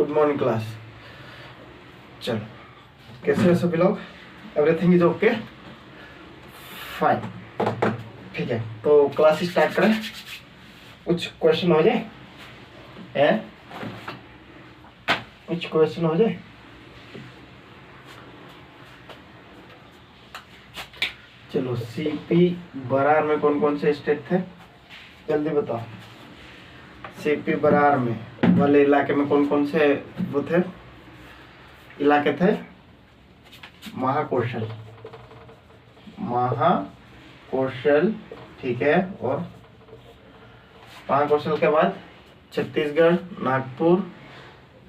Good morning class. चलो, कैसे हो सभी लोग? एवरीथिंग इज ओके, फाइन, ठीक है। तो क्लास स्टार्ट करें। कुछ क्वेश्चन हो जाए, कुछ क्वेश्चन हो जाए। चलो, सीपी बरार में कौन कौन से स्टेट थे, जल्दी बताओ। सीपी बरार में वाले इलाके में कौन कौन से वो थे, इलाके थे? महाकौशल, महाकौशल, ठीक है। और महाकौशल के बाद छत्तीसगढ़, नागपुर,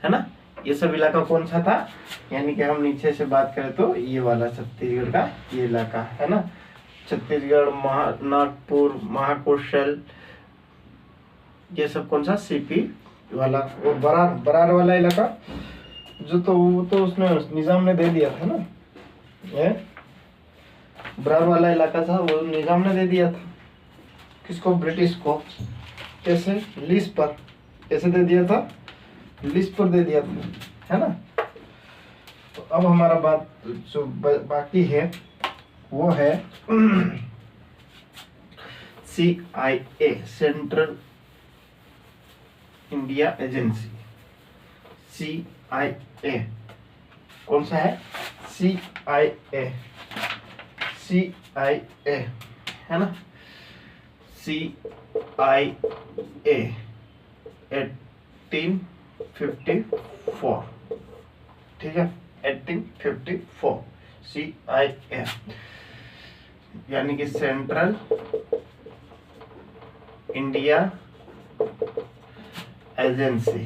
है ना। ये सब इलाका कौन सा था? यानी कि हम नीचे से बात करें तो ये वाला छत्तीसगढ़ का ये इलाका है ना। छत्तीसगढ़, नागपुर, महाकौशल, ये सब कौन सा? सीपी वाला। और बरार वाला इलाका जो तो वो तो उसने निजाम ने दे दिया था ना। ये बरार वाला इलाका था, वो निजाम ने दे दिया था। किसको? ब्रिटिश को। कैसे? लीज पर। कैसे दे दिया था? लीज पर दे दिया था, है ना। तो अब हमारा बात जो बाकी है वो है CIA, central India agency. CIA कौन सा है? CIA है ना। CIA 1854, ठीक है। 1854 CIA, यानी कि सेंट्रल इंडिया एजेंसी।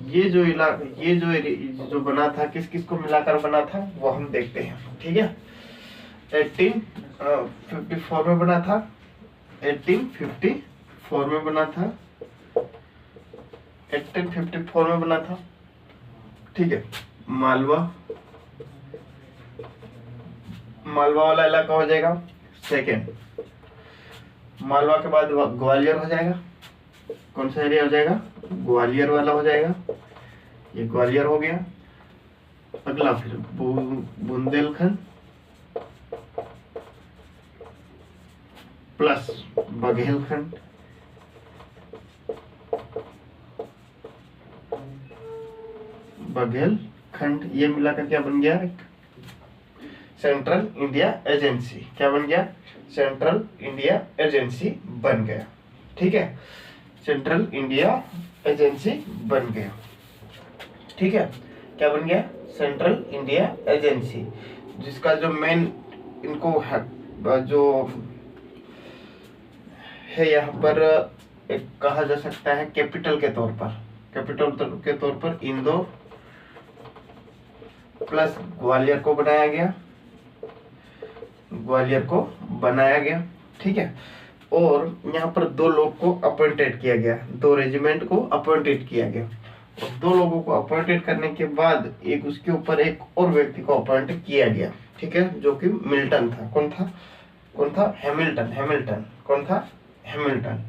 ये जो बना था, किस किस को मिलाकर बना था वो हम देखते हैं, ठीक है। 1854 में बना था, 1854 में बना था, 1854 में बना था, ठीक है। मालवा वाला इलाका हो जाएगा सेकेंड। मालवा के बाद ग्वालियर हो जाएगा। कौन सा एरिया हो जाएगा? ग्वालियर वाला हो जाएगा। ये ग्वालियर हो गया। अगला फिर बुंदेलखंड प्लस बघेलखंड, ये मिलाकर क्या बन गया? Central India agency. क्या बन गया? सेंट्रल इंडिया एजेंसी बन गया, ठीक है। सेंट्रल इंडिया एजेंसी बन गया, ठीक है। क्या बन गया? सेंट्रल इंडिया एजेंसी, जिसका जो मेन इनको है, जो है यहाँ पर एक कहा जा सकता है कैपिटल के तौर पर इंदौर प्लस ग्वालियर को बनाया गया, ठीक है। और यहाँ पर दो लोग को अपॉइंटेड किया गया, दो रेजिमेंट को अपॉइंटेड किया गया। और दो लोगों को अपॉइंटेड करने के बाद एक उसके ऊपर एक और व्यक्ति को अपॉइंट किया गया, ठीक है, जो कि मिल्टन था। कौन था? हैमिल्टन। कौन था? हैमिल्टन,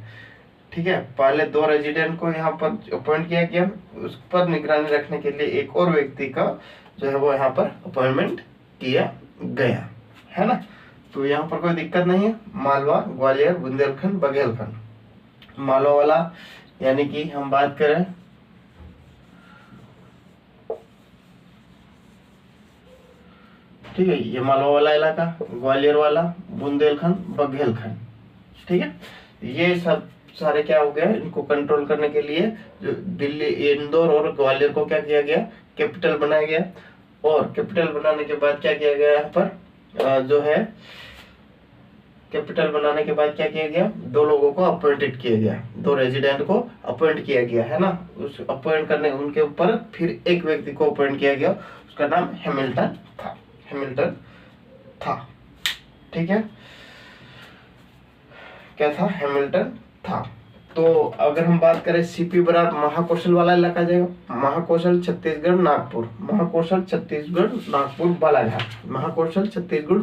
ठीक है। पहले दो रेजिडेंट को यहाँ पर अपॉइंट किया गया, उस पर निगरानी रखने के लिए एक और व्यक्ति का जो है वो यहाँ पर अपॉइंटमेंट किया गया, है ना। तो यहाँ पर कोई दिक्कत नहीं है। मालवा, ग्वालियर, बुंदेलखंड, बघेलखंड। मालवा वाला यानी कि हम बात करें ठीक है, ये मालवा वाला इलाका, ग्वालियर वाला, बुंदेलखंड, बघेलखंड, ठीक है। ये सब सारे क्या हो गया? इनको कंट्रोल करने के लिए जो दिल्ली, इंदौर और ग्वालियर को क्या किया गया? कैपिटल बनाया गया। और कैपिटल बनाने के बाद क्या किया गया? यहाँ पर जो है कैपिटल बनाने के बाद क्या किया गया? दो लोगों को अपॉइंटेड किया गया, दो रेजिडेंट को अपॉइंट किया गया, है ना। उस अपॉइंट करने उनके ऊपर फिर एक व्यक्ति को अपॉइंट किया गया, उसका नाम हैमिल्टन था, ठीक है। क्या था? हैमिल्टन था। तो अगर हम बात करें सीपी बरार महाकौशल वाला इलाका जाएगा। महाकौशल छत्तीसगढ़, नागपुर, बालाघाट, महाकौशल छत्तीसगढ़,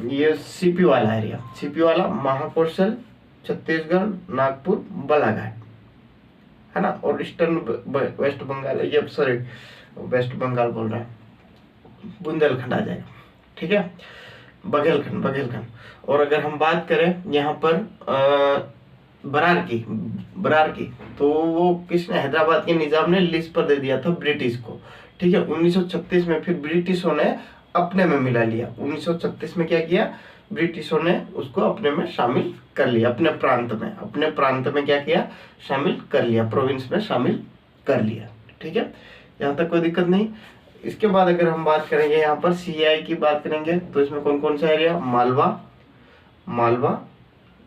ये सीपी वाला एरिया, सीपी वाला, महाकौशल छत्तीसगढ़, नागपुर, बालाघाट, है ना, और ईस्टर्न वेस्ट बंगाल, ये सॉरी वेस्ट बंगाल बोल रहा है, बुंदेलखंड आ जाएगा। ठीक है, बघेलखंड, बघेलखंड। और अगर हम बात करें यहाँ पर बरार की, तो वो किसने, हैदराबाद के निजाम ने लीज पर दे दिया था ब्रिटिश को। ठीक है, 1936 में फिर ब्रिटिशों ने अपने में मिला लिया। 1936 में क्या किया, ब्रिटिशों ने उसको अपने में शामिल कर लिया, अपने प्रांत में क्या किया, शामिल कर लिया, प्रोविंस में शामिल कर लिया। ठीक है, यहाँ तक कोई दिक्कत नहीं। इसके बाद अगर हम बात करेंगे यहाँ पर सीआई की बात करेंगे, तो इसमें कौन कौन सा एरिया, मालवा, मालवा,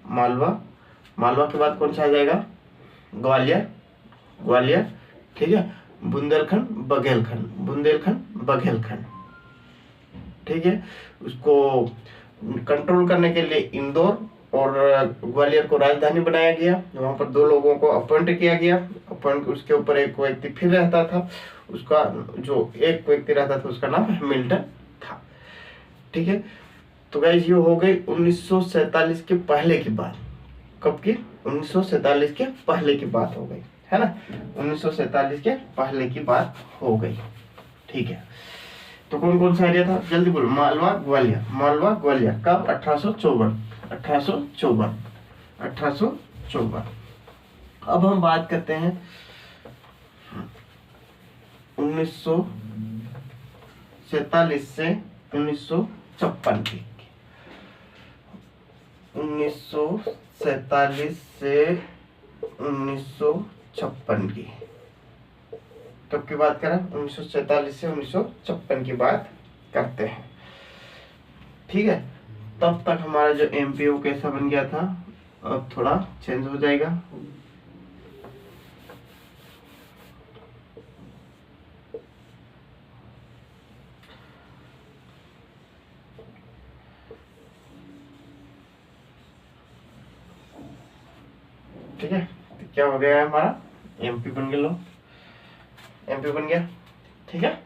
मालवा, मालवा के बाद कौन सा आ जाएगा, ग्वालियर, ग्वालियर। ठीक है, बुंदेलखंड, बघेलखंड, बुंदेलखंड, बघेलखंड। ठीक है, उसको कंट्रोल करने के लिए इंदौर और ग्वालियर को राजधानी बनाया गया। वहां पर 2 लोगों को अपॉइंट किया गया, अपॉइंट, उसके ऊपर एक व्यक्ति फिर रहता था, उसका जो एक व्यक्ति रहता था उसका नाम हैमिल्टन था। ठीक है, तो गाइस ये हो गई 1947 के पहले की बात। कब की, 1947 के पहले की बात हो गई, है ना, 1947 के पहले की बात हो गई। ठीक है, तो कौन कौन सा एरिया था, जल्दी बोलो, मालवा, ग्वालियर, मालवा, ग्वालियर। कब, 1854, 1854, 1854। अब हम बात करते हैं 1947 से 1956 की, 1947 से 1956 की, कब की बात करें, 1947 से 1956 की बात करते हैं। ठीक है, तब तक हमारा जो एमपीओ कैसा बन गया था, अब थोड़ा चेंज हो जाएगा। ठीक है, तो क्या हो गया है, हमारा एमपी बन गया, लो एमपी बन गया। ठीक है,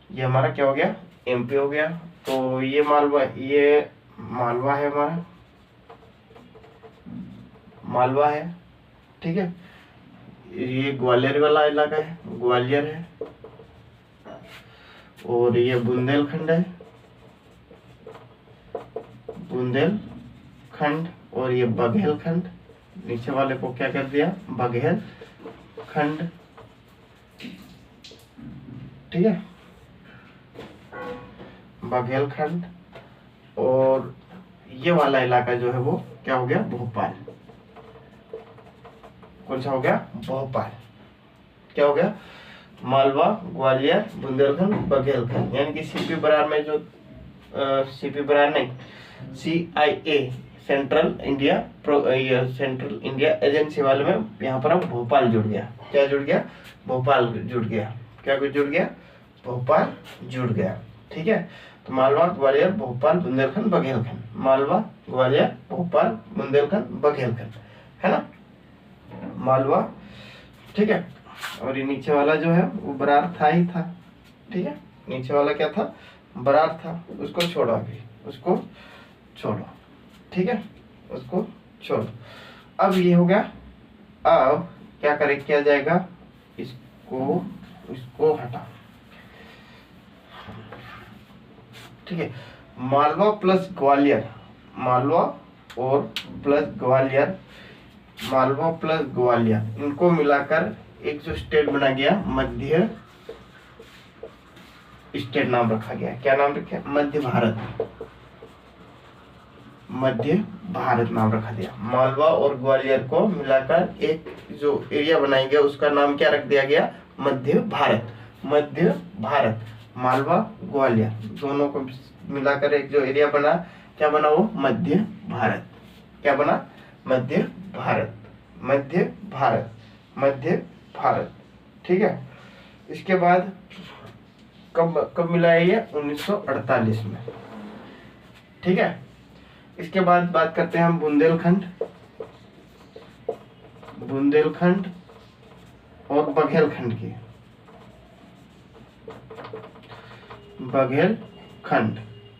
ये हमारा क्या हो गया, एमपी हो गया। तो ये मालवा है हमारा, मालवा है। ठीक है, ये ग्वालियर वाला इलाका है, ग्वालियर है। और ये बुंदेलखंड है, बुंदेलखंड। और ये बघेलखंड, नीचे वाले को क्या कर दिया, बघेलखंड। ठीक है, बघेलखंड। और ये वाला इलाका जो है वो क्या हो गया, भोपाल। कौन सा हो गया, भोपाल। क्या हो गया, मालवा, ग्वालियर, बुंदेलखंड, बघेलखंड। यानी कि सीपी बरार में जो सीपी बरार नहीं, CIA सेंट्रल इंडिया एजेंसी वाले में यहाँ पर अब भोपाल जुड़ गया। क्या जुड़ गया, भोपाल जुड़ गया। क्या कुछ जुड़ गया, भोपाल जुड़ गया। ठीक है, तो मालवा, ग्वालियर, भोपाल, बुंदेलखंड, बघेलखंड, मालवा, ग्वालियर, भोपाल, बुंदेलखंड, बघेलखंड, है ना, मालवा। ठीक है, और ये नीचे वाला जो है वो बरार था ही था। ठीक है, नीचे वाला क्या था, बरार था, उसको छोड़ो, अभी उसको छोड़ो। ठीक है, उसको छोड़ो। अब ये हो गया, अब क्या किया जाएगा, इसको हटा। ठीक है, मालवा प्लस ग्वालियर, मालवा और प्लस ग्वालियर, मालवा प्लस ग्वालियर, इनको मिलाकर एक जो स्टेट बना गया, मध्य स्टेट नाम रखा गया। क्या नाम रखा, मध्य भारत, मध्य भारत नाम रखा दिया। मालवा और ग्वालियर को मिलाकर एक जो एरिया बनाया गया उसका नाम क्या रख दिया गया, मध्य भारत, मध्य भारत। मालवा, ग्वालियर दोनों को मिलाकर एक जो एरिया बना, क्या बना वो, मध्य भारत। क्या बना, मध्य भारत, मध्य भारत, मध्य भारत। ठीक है, इसके बाद कब मिला है ये, 1948 में। ठीक है, इसके बाद बात करते हैं हम बुंदेलखंड, बुंदेलखंड और बघेलखंड की, बघेलखंड।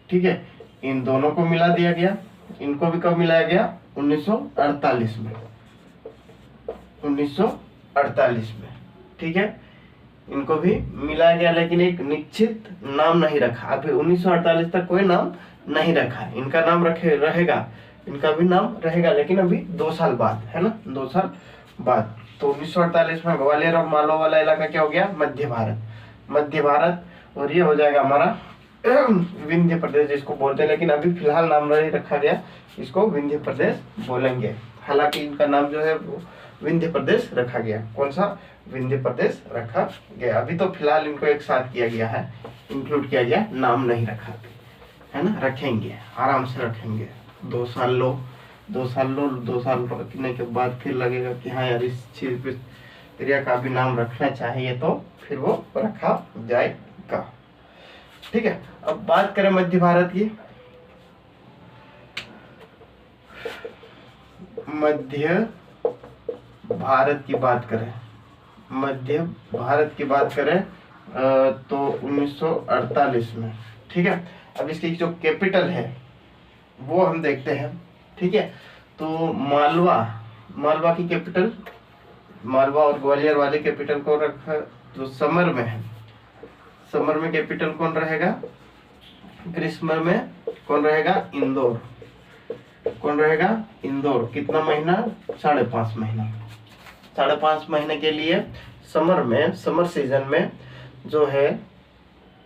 ठीक है, इन दोनों को मिला दिया गया। इनको भी कब मिलाया गया, 1948 में, 1948 1948 में। ठीक है, इनको भी मिलाया गया, लेकिन एक निश्चित नाम नहीं रखा। अभी 1948 तक कोई नाम नहीं रखा। इनका नाम रहेगा, इनका भी नाम रहेगा, लेकिन अभी 2 साल बाद, है ना, 2 साल बाद। तो 1948 में ग्वालियर और मालवा वाला इलाका क्या हो गया? मध्य भारत। मध्य भारत, और ये हो जाएगा हमारा विंध्य प्रदेश जिसको बोलते हैं, लेकिन अभी फिलहाल नाम नहीं रखा गया, इसको विंध्य प्रदेश बोलेंगे। हालांकि इनका नाम जो है वो विंध्य प्रदेश रखा गया। कौन सा? विंध्य प्रदेश रखा गया। अभी तो फिलहाल इनको एक साथ किया गया है, इंक्लूड किया गया, नाम नहीं रखा, है ना। रखेंगे, आराम से रखेंगे। 2 साल लो, 2 साल लो, 2 साल रखने के बाद फिर लगेगा कि हाँ यार इस चीज एरिया का भी नाम रखना चाहिए, तो फिर वो रखा जाएगा। ठीक है, अब बात करें मध्य भारत की। मध्य भारत की बात करें, मध्य भारत की बात करें तो 1948 में। ठीक है, अब इसकी जो कैपिटल है वो हम देखते हैं। ठीक है, तो मालवा की कैपिटल, मालवा और ग्वालियर वाली कैपिटल को रखा जो समर में है। समर में कैपिटल कौन रहेगा? ग्रीष्म में कौन रहेगा? इंदौर। कौन रहेगा? इंदौर। कितना महीना? 5.5 महीना। 5.5 महीने के लिए समर में, समर सीजन में जो है,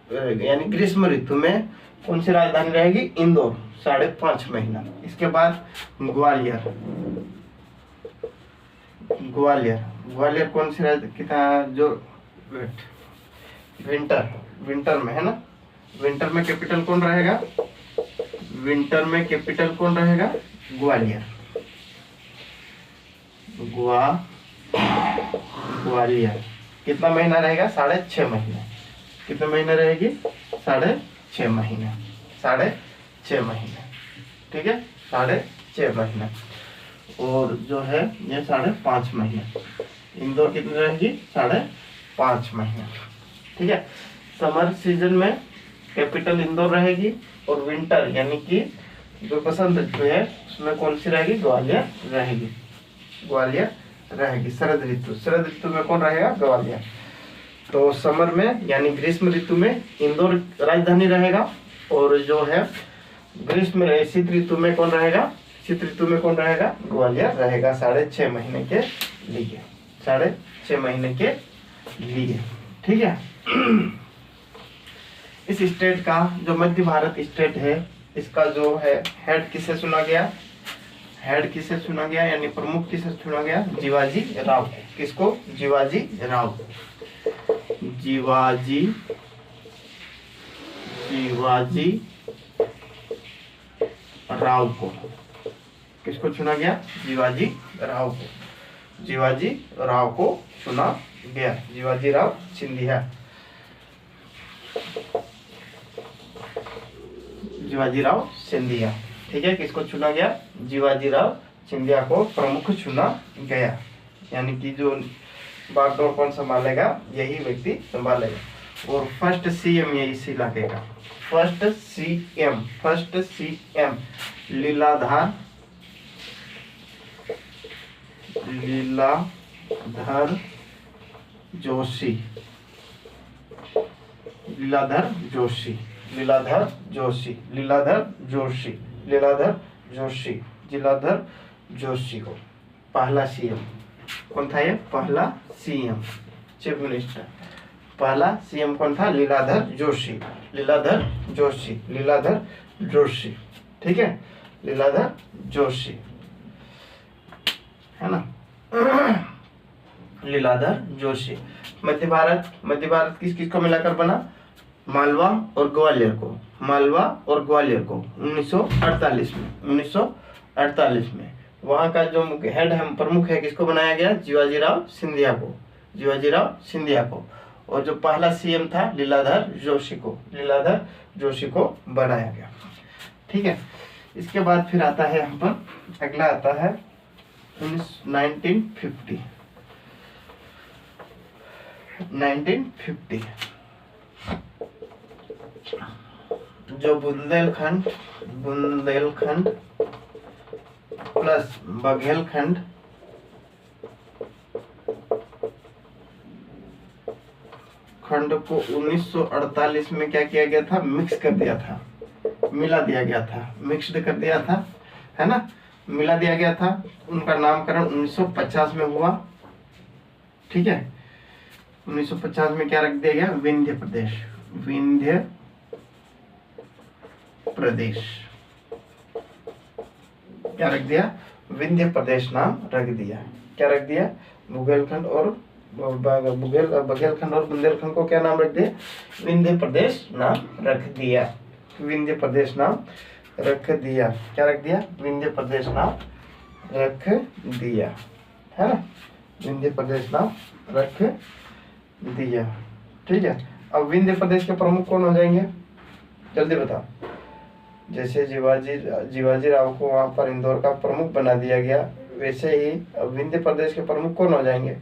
यानी ग्रीष्म ऋतु में कौन सी राजधानी रहेगी? इंदौर, 5.5 महीना। इसके बाद ग्वालियर। ग्वालियर कौन सी कितना जो विंटर में, है ना। विंटर में कैपिटल कौन रहेगा? विंटर में कैपिटल कौन रहेगा? ग्वालियर। ग्वालियर कितना महीना रहेगा? 6.5 महीने। कितने महीने रहेगी? 6.5 महीने। 6.5 महीने। ठीक है, 6.5 महीने। और जो है ये 5.5 महीने। इंदौर कितनी रहेगी? 5.5 महीने। ठीक है, समर सीजन में कैपिटल इंदौर रहेगी, और विंटर यानी कि जो बसंत ऋतु है उसमें कौन सी रहेगी? ग्वालियर रहेगी। ग्वालियर रहेगी। शरद ऋतु में कौन रहेगा? ग्वालियर। तो समर में यानी ग्रीष्म ऋतु में इंदौर राजधानी रहेगा, और जो है शीत ऋतु में कौन रहेगा? शीत ऋतु में कौन रहेगा? ग्वालियर रहेगा। 6.5 महीने के लिए, 6.5 महीने के लिए। ठीक है, इस स्टेट का जो मध्य भारत स्टेट है, इसका जो है हेड किसे चुना गया? हेड किसे चुना गया यानी प्रमुख किसे चुना गया? जीवाजी राव। किसको? जीवाजी राव। जीवाजी राव को किसको चुना गया? जीवाजी राव को। जीवाजी राव को चुना गया। जीवाजी राव सिंधिया। जीवाजी राव सिंधिया। ठीक है, किसको चुना गया? जीवाजी राव सिंधिया को प्रमुख चुना गया, यानी कि जो बागडोर कौन संभालेगा? यही व्यक्ति संभालेगा। और फर्स्ट सीएम ये इस इलाके का, फर्स्ट सीएम लीलाधर जोशी। लीलाधर जोशी को पहला सीएम कौन था? ये पहला सीएम, चीफ मिनिस्टर। पहला सीएम कौन था? लीलाधर जोशी। ठीक है, लीलाधर जोशी, है ना। लीलाधर जोशी। मध्य भारत किस किस को मिलाकर बना? मालवा और ग्वालियर को 1948 में वहां का जो हेड है, प्रमुख है, किसको बनाया गया? जीवाजी राव सिंधिया को। और जो पहला सीएम था लीलाधर जोशी को बनाया गया। ठीक है, इसके बाद फिर आता है यहाँ पर अगला आता है 1950। जो बुंदेलखंड प्लस बघेलखंड सबको 1948 में क्या किया गया था, मिक्स कर दिया था, मिला दिया गया था, मिक्स्ड कर दिया था, है ना, मिला दिया गया था। उनका नामकरण 1950 में हुआ। ठीक है, 1950 में क्या रख दिया गया, विंध्य प्रदेश, विंध्य प्रदेश क्या रख दिया, विंध्य प्रदेश नाम रख दिया। क्या रख दिया, बुंदेलखंड और बघेलखंड और बुंदेलखंड को क्या नाम रख दिया, विंध्य प्रदेश नाम रख दिया, विंध्य प्रदेश नाम रख दिया। क्या रख दिया, विंध्य प्रदेश नाम रख दिया, है ना, विंध्य प्रदेश नाम रख दिया। ठीक है, अब विंध्य प्रदेश के प्रमुख कौन हो जाएंगे, जल्दी बताओ। जैसे जीवाजी राव को वहां पर इंदौर का प्रमुख बना दिया गया, वैसे ही अब विंध्य प्रदेश के प्रमुख कौन हो जाएंगे।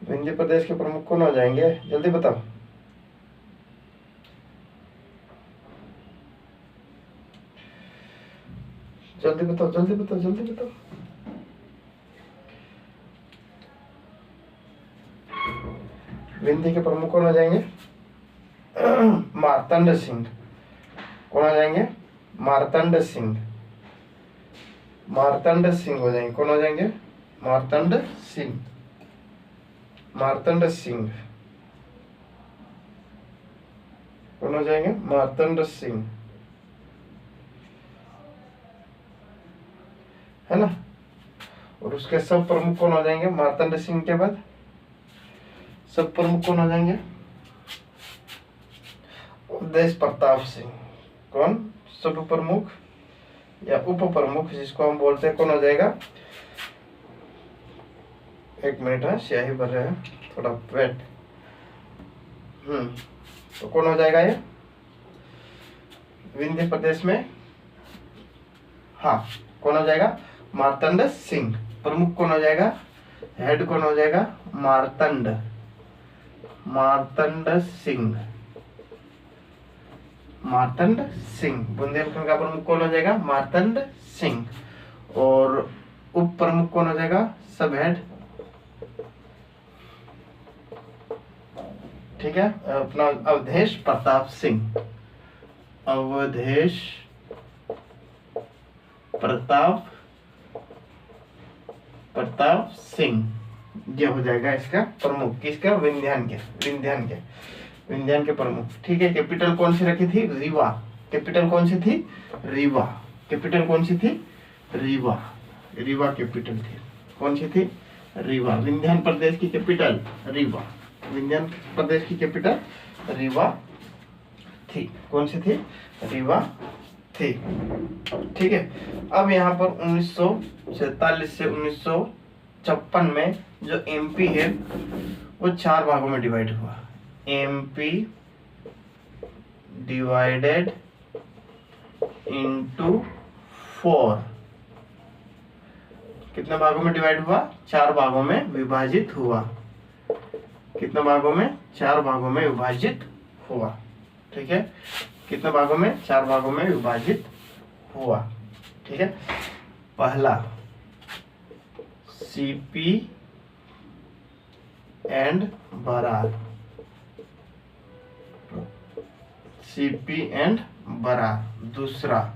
विंध्य प्रदेश के प्रमुख कौन हो जाएंगे, जल्दी बताओ। जल्दी बताओ, जल्दी बताओ, जल्दी बताओ। विंध्य के प्रमुख कौन हो जाएंगे, मार्तंड सिंह। कौन हो जाएंगे, मार्तंड सिंह, मार्तंड सिंह हो जाएंगे। कौन हो जाएंगे, मार्तंड सिंह, मार्तंड सिंह। कौन हो जाएंगे, मार्तंड सिंह, है ना। और उसके सब प्रमुख कौन हो जाएंगे, मार्तंड सिंह के बाद सब प्रमुख कौन हो जाएंगे, अवधेश प्रताप सिंह। कौन, सब प्रमुख या उप प्रमुख जिसको हम बोलते हैं, कौन हो जाएगा, एक मिनट है, स्याही भर रहे हैं, थोड़ा वेट। तो कौन हो जाएगा ये विंध्य प्रदेश में, हाँ, कौन हो जाएगा, मार्तंड सिंह। प्रमुख कौन हो जाएगा, हेड कौन हो जाएगा, मार्तंड, मार्तंड सिंह, मार्तंड सिंह। बुंदेलखंड का प्रमुख कौन हो जाएगा, मार्तंड सिंह। और उप प्रमुख कौन हो जाएगा, सब हेड। ठीक है, अपना अवधेश प्रताप सिंह, अवधेश प्रताप सिंह, ये हो जाएगा इसका प्रमुख, किसका, विंध्यान के प्रमुख। ठीक है, कैपिटल कौन सी रखी थी, रीवा। कैपिटल कौन सी थी, रीवा। कैपिटल कौन सी थी, रीवा, रीवा कैपिटल थी। कौन सी थी, रीवा। विंध्यान प्रदेश की कैपिटल रीवा, विंध्यान प्रदेश की कैपिटल रीवा थी। कौन सी थी, रीवा थी। ठीक है, अब यहाँ पर 1947 से 1956 में जो एमपी है वो 4 भागों में डिवाइड हुआ। एमपी डिवाइडेड इनटू 4, कितने भागों में डिवाइड हुआ, 4 भागों में विभाजित हुआ। कितने भागों में, 4 भागों में विभाजित हुआ। ठीक है, कितने भागों में, 4 भागों में विभाजित हुआ। ठीक है, पहला CP and Berar, CP and Berar. दूसरा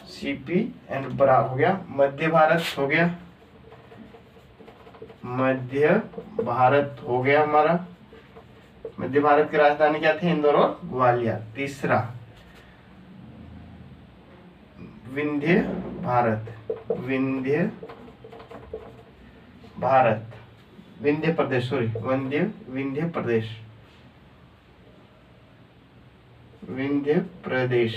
सीपी एंड बरार हो गया। मध्य भारत हो गया, मध्य भारत हो गया हमारा। मध्य भारत की राजधानी क्या थी, इंदौर और ग्वालियर। तीसरा विंध्य भारत, विंध्य भारत, विंध्य प्रदेश, सॉरी, विंध्य प्रदेश, विंध्य प्रदेश,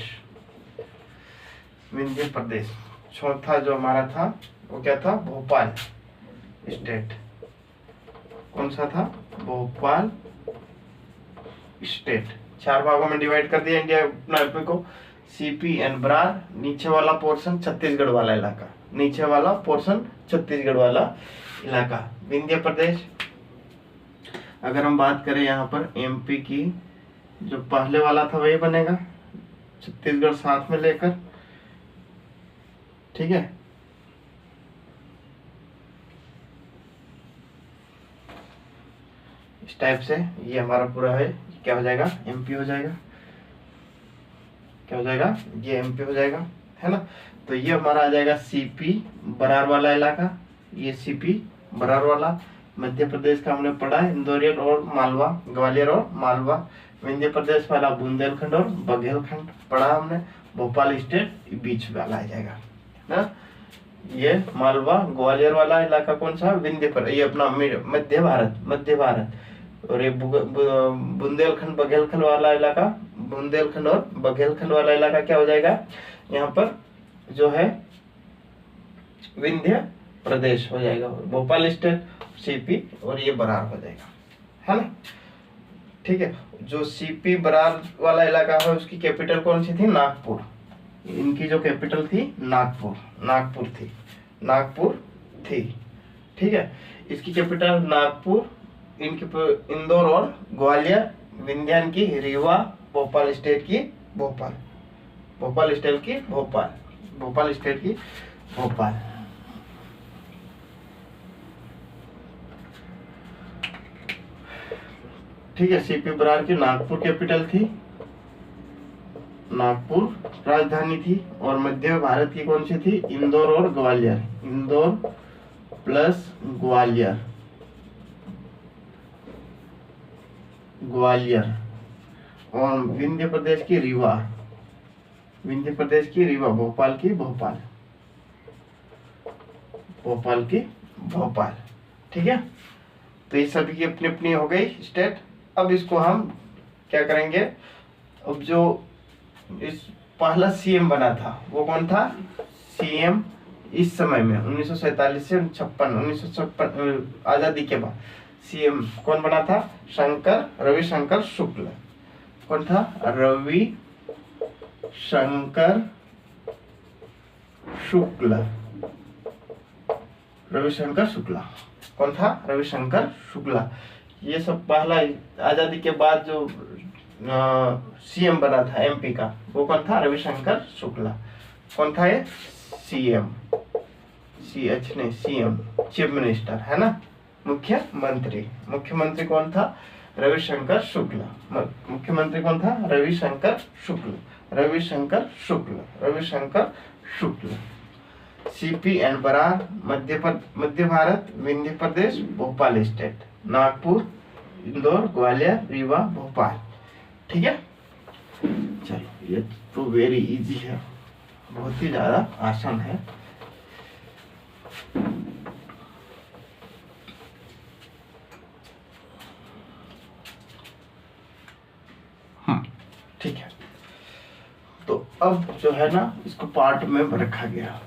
विंध्य प्रदेश। चौथा जो हमारा था वो क्या था, भोपाल स्टेट। कौन सा था, भोपाल स्टेट। 4 भागों में डिवाइड कर दिया इंडिया अपने को। सीपी एंड बरार, नीचे वाला पोर्शन छत्तीसगढ़ वाला इलाका, नीचे वाला पोर्शन छत्तीसगढ़ वाला इलाका। विंध्य प्रदेश, अगर हम बात करें यहाँ पर एमपी की, जो पहले वाला था वही बनेगा, छत्तीसगढ़ साथ में लेकर। ठीक है, इस टाइप से ये हमारा पूरा है, क्या हो जाएगा, एमपी हो जाएगा। क्या हो जाएगा, ये एमपी हो जाएगा, है ना। तो ये हमारा आ जाएगा सीपी बरार वाला इलाका, ये सीपी बरार वाला। मध्य प्रदेश का हमने पढ़ा है, इंदौर और मालवा, ग्वालियर और मालवा। विंध्य प्रदेश वाला बुंदेलखंड और बघेलखंड पढ़ा हमने। भोपाल स्टेट बीच वाला आ जाएगा ना। ये मालवा ग्वालियर वाला इलाका कौन सा, विंध्य पर, ये अपना मध्य भारत, मध्य भारत। और ये बुंदेलखंड बघेलखंड वाला इलाका, बुंदेलखंड और बघेलखंड वाला इलाका क्या हो जाएगा, यहाँ पर जो है विंध्य प्रदेश हो जाएगा। भोपाल स्टेट, सीपी और ये बरार हो जाएगा, है ना। ठीक है, जो सीपी बरार वाला इलाका है उसकी कैपिटल कौन सी थी, नागपुर। इनकी जो कैपिटल थी नागपुर, नागपुर थी, नागपुर थी। ठीक है, इसकी कैपिटल नागपुर, इनकी इंदौर और ग्वालियर, विंध्यान की रीवा, भोपाल स्टेट की भोपाल, भोपाल स्टेट की भोपाल, भोपाल स्टेट की भोपाल। ठीक है, सीपी बरार की नागपुर कैपिटल थी, नागपुर राजधानी थी। और मध्य भारत की कौन सी थी, इंदौर और ग्वालियर, इंदौर प्लस ग्वालियर, ग्वालियर। और विंध्य प्रदेश की रीवा, विंध्य प्रदेश की रीवा, भोपाल की भोपाल, भोपाल की भोपाल। ठीक है, तो ये सभी की अपनी अपनी हो गई स्टेट। अब इसको हम क्या करेंगे, अब जो इस पहला सीएम बना था वो कौन था, सीएम इस समय में 1947 से 1956 आजादी के बाद सीएम कौन बना था, रविशंकर शुक्ल। कौन था, रविशंकर शुक्ला, रविशंकर शुक्ला। कौन था, रविशंकर शुक्ला। ये सब पहला आजादी के बाद जो सीएम बना था एमपी का वो कौन था, रविशंकर शुक्ला। कौन था ये, सीएम, सीएम चीफ मिनिस्टर, है ना, मुख्यमंत्री। मुख्यमंत्री कौन था, रविशंकर शुक्ला। मुख्यमंत्री कौन था, Ravishankar Shukla, Ravishankar Shukla, Ravishankar Shukla. CP and Berar, Madhya Bharat, Vindhya Pradesh, Bhopal state, Nagpur, Indore, Gwalior, Rewa, Bhopal. ठीक है, चलो ये तो वेरी इजी है, बहुत ही ज्यादा आसान है। ठीक है, तो अब जो है ना इसको पार्ट में रखा गया,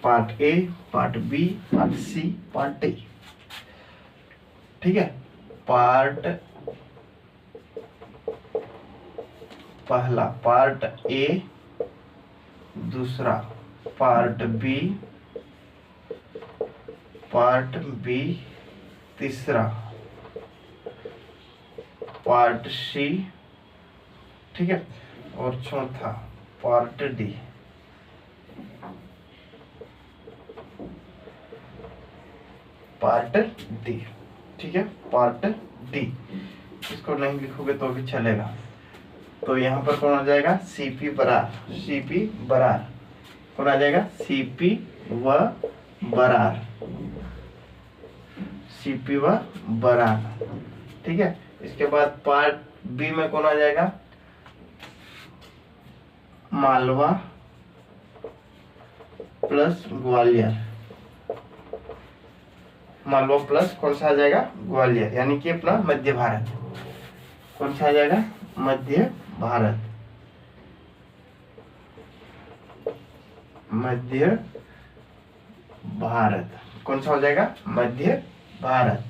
part A, part B, part C, part D. ठीक है, पार्ट पहला पार्ट ए, दूसरा पार्ट बी, पार्ट बी, तीसरा पार्ट सी। ठीक है, और चौथा पार्ट डी। पार्ट डी, ठीक है, पार्ट डी। इसको नहीं लिखोगे तो भी चलेगा। तो यहाँ पर कौन आ जाएगा, सीपी बरार, सीपी बरार। कौन आ जाएगा, सीपी व बरार, सीपी व बरार। ठीक है, इसके बाद पार्ट बी में कौन आ जाएगा, मालवा प्लस ग्वालियर, मालवा प्लस कौन सा आ जाएगा, ग्वालियर, यानी कि अपना मध्य भारत। कौन सा आ जाएगा, मध्य भारत, मध्य भारत। कौन सा हो जाएगा, मध्य भारत।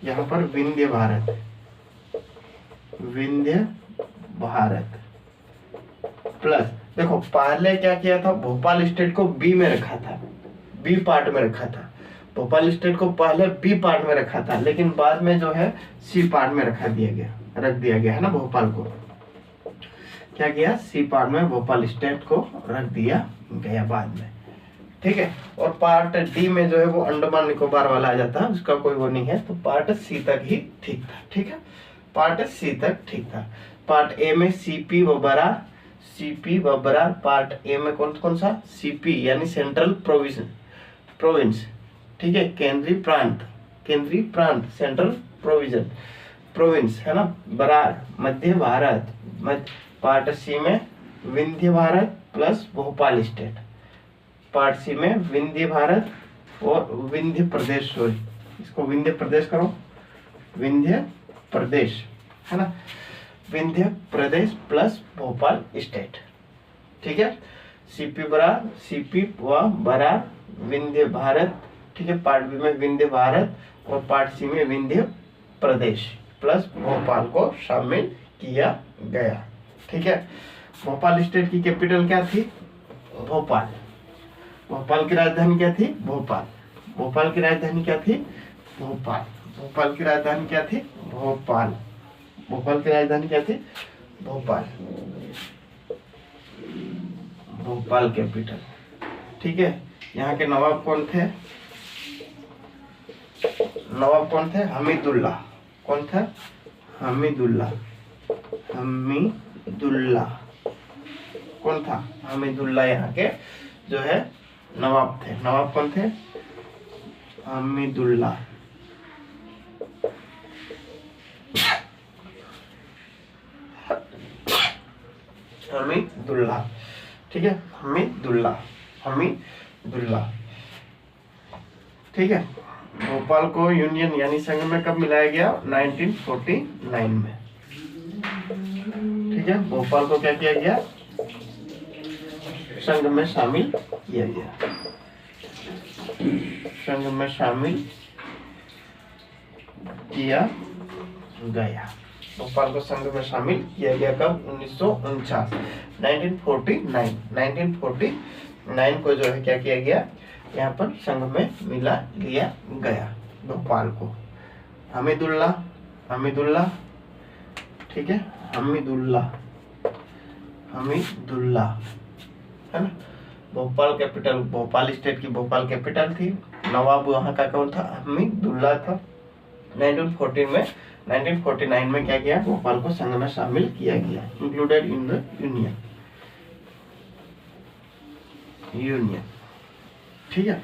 यहाँ पर विंध्य भारत, विंध्य भारत प्लस, देखो पहले क्या किया था, भोपाल स्टेट को बी में रखा था, बी पार्ट में रखा था। भोपाल स्टेट को पहले बी पार्ट में रखा था, लेकिन बाद में जो है सी पार्ट में रख दिया गया, है ना। भोपाल को क्या किया, सी पार्ट में भोपाल स्टेट को रख दिया गया बाद में। ठीक है। और पार्ट डी में जो है वो अंडमान निकोबार वाला आ जाता है, उसका कोई वो नहीं है। तो पार्ट सी तक ही ठीक था, ठीक है, पार्ट सी तक ठीक था। पार्ट ए में सीपी व बरार, सीपी व बरार। पार्ट ए में कौन कौन सा, सीपी यानी सेंट्रल प्रोविजन प्रोविंस, ठीक है, केंद्रीय प्रांत, केंद्रीय प्रांत सेंट्रल प्रोविजन प्रोविंस है ना। बरार मध्य भारत, पार्ट सी में Vindhya Bharat plus Bhopal state. Part C में विंध्य भारत और विंध्य प्रदेश, सॉरी इसको विंध्य प्रदेश करो, विंध्य प्रदेश है ना, विंध्य प्रदेश प्लस भोपाल स्टेट, ठीक है। सीपी बरार, सीपी व बरार विंध्य भारत, ठीक है। पार्ट बी में विंध्य भारत और पार्ट सी में विंध्य प्रदेश प्लस भोपाल को शामिल किया गया, ठीक है। भोपाल स्टेट की कैपिटल क्या थी, भोपाल। भोपाल की राजधानी क्या थी, भोपाल। भोपाल की राजधानी क्या थी, भोपाल। भोपाल की राजधानी क्या थी, भोपाल। भोपाल की राजधानी क्या थी, भोपाल। भोपाल कैपिटल, ठीक है। यहाँ के नवाब कौन थे, नवाब कौन थे, हमीदुल्ला। कौन था, हमीदुल्ला। हमीदुल्ला कौन था, हमीदुल्ला यहाँ के जो है नवाब थे। नवाब कौन थे, हमीदुल्ला। हमीदुल्ला, ठीक है, हमीदुल्ला, हमीदुल्ला, ठीक है। भोपाल को यूनियन यानी संघ में कब मिलाया गया, 1949 में, ठीक है। भोपाल को क्या किया गया, संघ में शामिल किया गया, संघ में शामिल किया गया। भोपाल को संघ में शामिल किया गया कब, 1949, 1949, 1949 को जो है क्या किया गया, यहाँ पर संघ में मिला लिया गया भोपाल को। हमीदुल्ला, हमीदुल्ला, ठीक है, हमीदुल्ला, हमीदुल्ला है ना। भोपाल कैपिटल, भोपाल स्टेट की भोपाल कैपिटल थी। नवाब वहाँ का कौन था, हमीदुल्ला था। 1949 में क्या किया, भोपाल को संघ में शामिल किया गया, included in the union, union, ठीक है।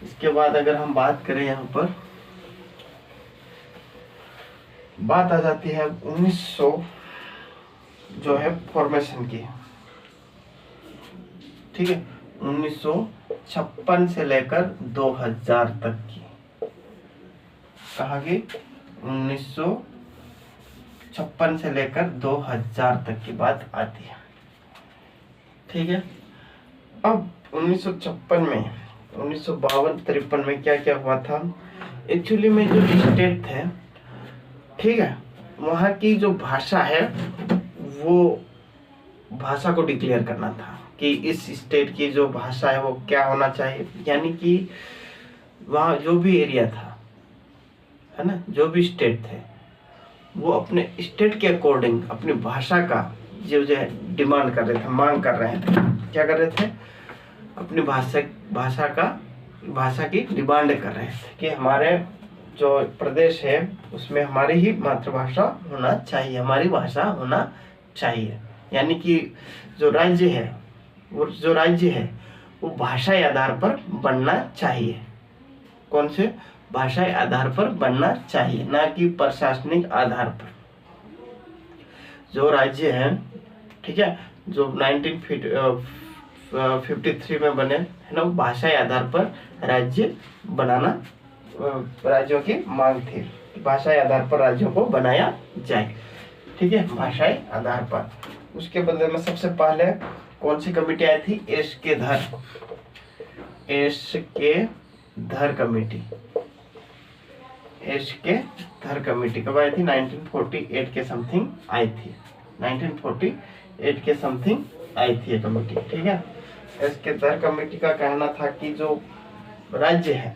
इसके बाद अगर हम बात करें, यहाँ पर बात आ जाती है 1900 जो है फॉर्मेशन की, ठीक है, 1956 से लेकर 2000 तक की, कहा कि 1956 से लेकर 2000 तक की बात आती है, ठीक है। अब 1956 में, 1952-53 में क्या क्या हुआ था, एक्चुअली में जो स्टेट थे, ठीक है, वहाँ की जो भाषा है वो भाषा को डिक्लेयर करना था कि इस स्टेट की जो भाषा है वो क्या होना चाहिए। यानी कि वहाँ जो भी एरिया था, है ना, जो भी स्टेट थे, वो अपने स्टेट के अकॉर्डिंग अपनी भाषा का जो है डिमांड कर रहे थे, मांग कर रहे थे। क्या कर रहे थे, अपनी भाषा की डिमांड कर रहे थे कि हमारे जो प्रदेश है उसमें हमारी ही मातृभाषा होना चाहिए, हमारी भाषा होना चाहिए। यानी कि जो राज्य है वो भाषाई आधार पर बनना चाहिए। कौन से, भाषाई आधार पर बनना चाहिए, ना कि प्रशासनिक आधार पर। जो राज्य है, ठीक है, जो 1953 में बने, है ना, भाषाई आधार पर राज्य बनाना, राज्यों की मांग थी, भाषाई आधार पर राज्यों को बनाया जाए, ठीक है, भाषाई आधार पर। उसके बदले में सबसे पहले कौन सी कमेटी आई थी, एस के धर कमेटी। एस के धर कमेटी कब आई थी, 1948 के समथिंग आई थी, 1948 के समथिंग आई थी ये कमेटी, ठीक है। एस के धर कमेटी का कहना था कि जो राज्य है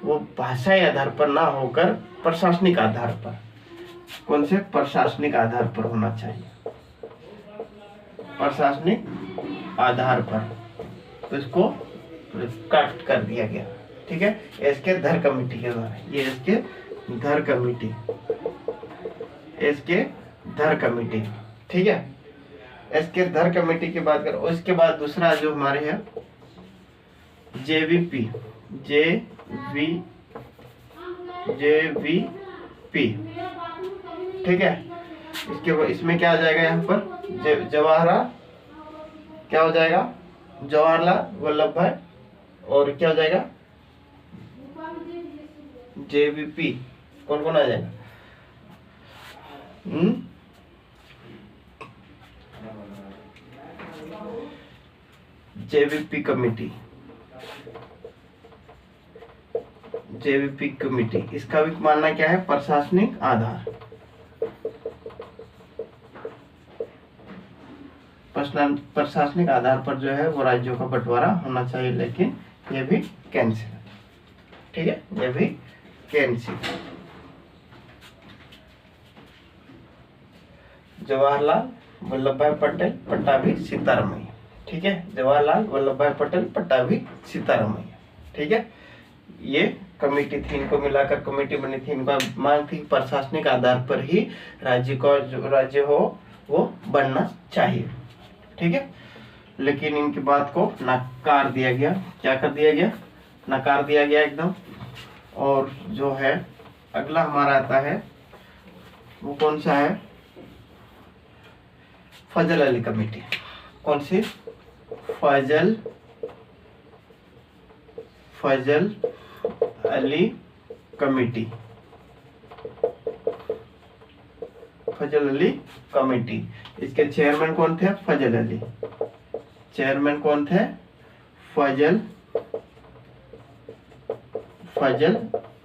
वो भाषाई आधार पर ना होकर प्रशासनिक आधार पर, कौन से, प्रशासनिक आधार पर होना चाहिए, प्रशासनिक आधार पर। तो इसको काट कर दिया गया। ठीक है, एसके धर कमेटी के द्वारा, ये एसके धर कमेटी, एसके धर कमेटी। ठीक है, एसके धर कमेटी की बात करो। उसके बाद दूसरा जो हमारे है जेवीपी, जेवीपी। ठीक है, इसमें क्या आ जाएगा यहाँ पर जवाहरलाल, क्या हो जाएगा, जवाहरलाल वल्लभ भाई, और क्या हो जाएगा जेवीपी। कौन कौन आ जाएगा? JVP committee, JVP committee. इसका भी मानना क्या है? प्रशासनिक आधार, प्रशासनिक आधार पर जो है वो राज्यों का बंटवारा होना चाहिए, लेकिन ये भी कैंसिल। ठीक है, ये भी कैंसिल। जवाहरलाल वल्लभ भाई पटेल, पट्टाभी सीतारामैया। ठीक है, जवाहरलाल वल्लभ भाई पटेल, पट्टाभी सीतारामैया। ठीक है, ये कमेटी थी, इनको मिलाकर कमेटी बनी थी। इनका मांग थी प्रशासनिक आधार पर ही राज्य का जो राज्य हो वो बनना चाहिए। ठीक है, लेकिन इनकी बात को नकार दिया गया। क्या कर दिया गया? नकार दिया गया एकदम। और जो है अगला हमारा आता है वो कौन सा है? फजल अली कमेटी। कौन सी? फजल अली कमेटी, फजल अली कमेटी। इसके चेयरमैन कौन थे? फजल अली। चेयरमैन कौन थे? फजल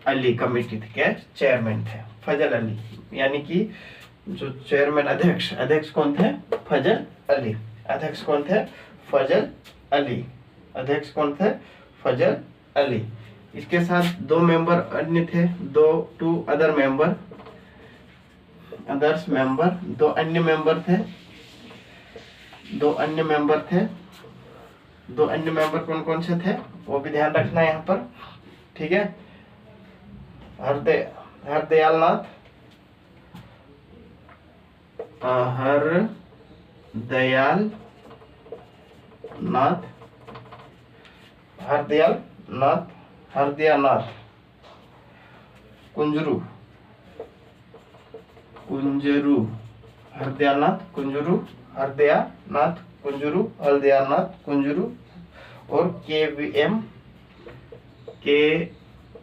अली कमेटी थे, क्या चेयरमैन थे फजल अली। यानी कि जो चेयरमैन, अध्यक्ष कौन थे? फजल अली। अध्यक्ष कौन थे? फजल अली। अध्यक्ष कौन थे? फजल अली। इसके साथ दो मेंबर अन्य थे, two other member, others member, दो अन्य मेंबर थे। दो अन्य मेंबर कौन कौन से थे वो भी ध्यान रखना है यहाँ पर। ठीक है, हरदयाल नाथ, हरदयानाथ कुंजरू, हरदयानाथ कुंजरू और के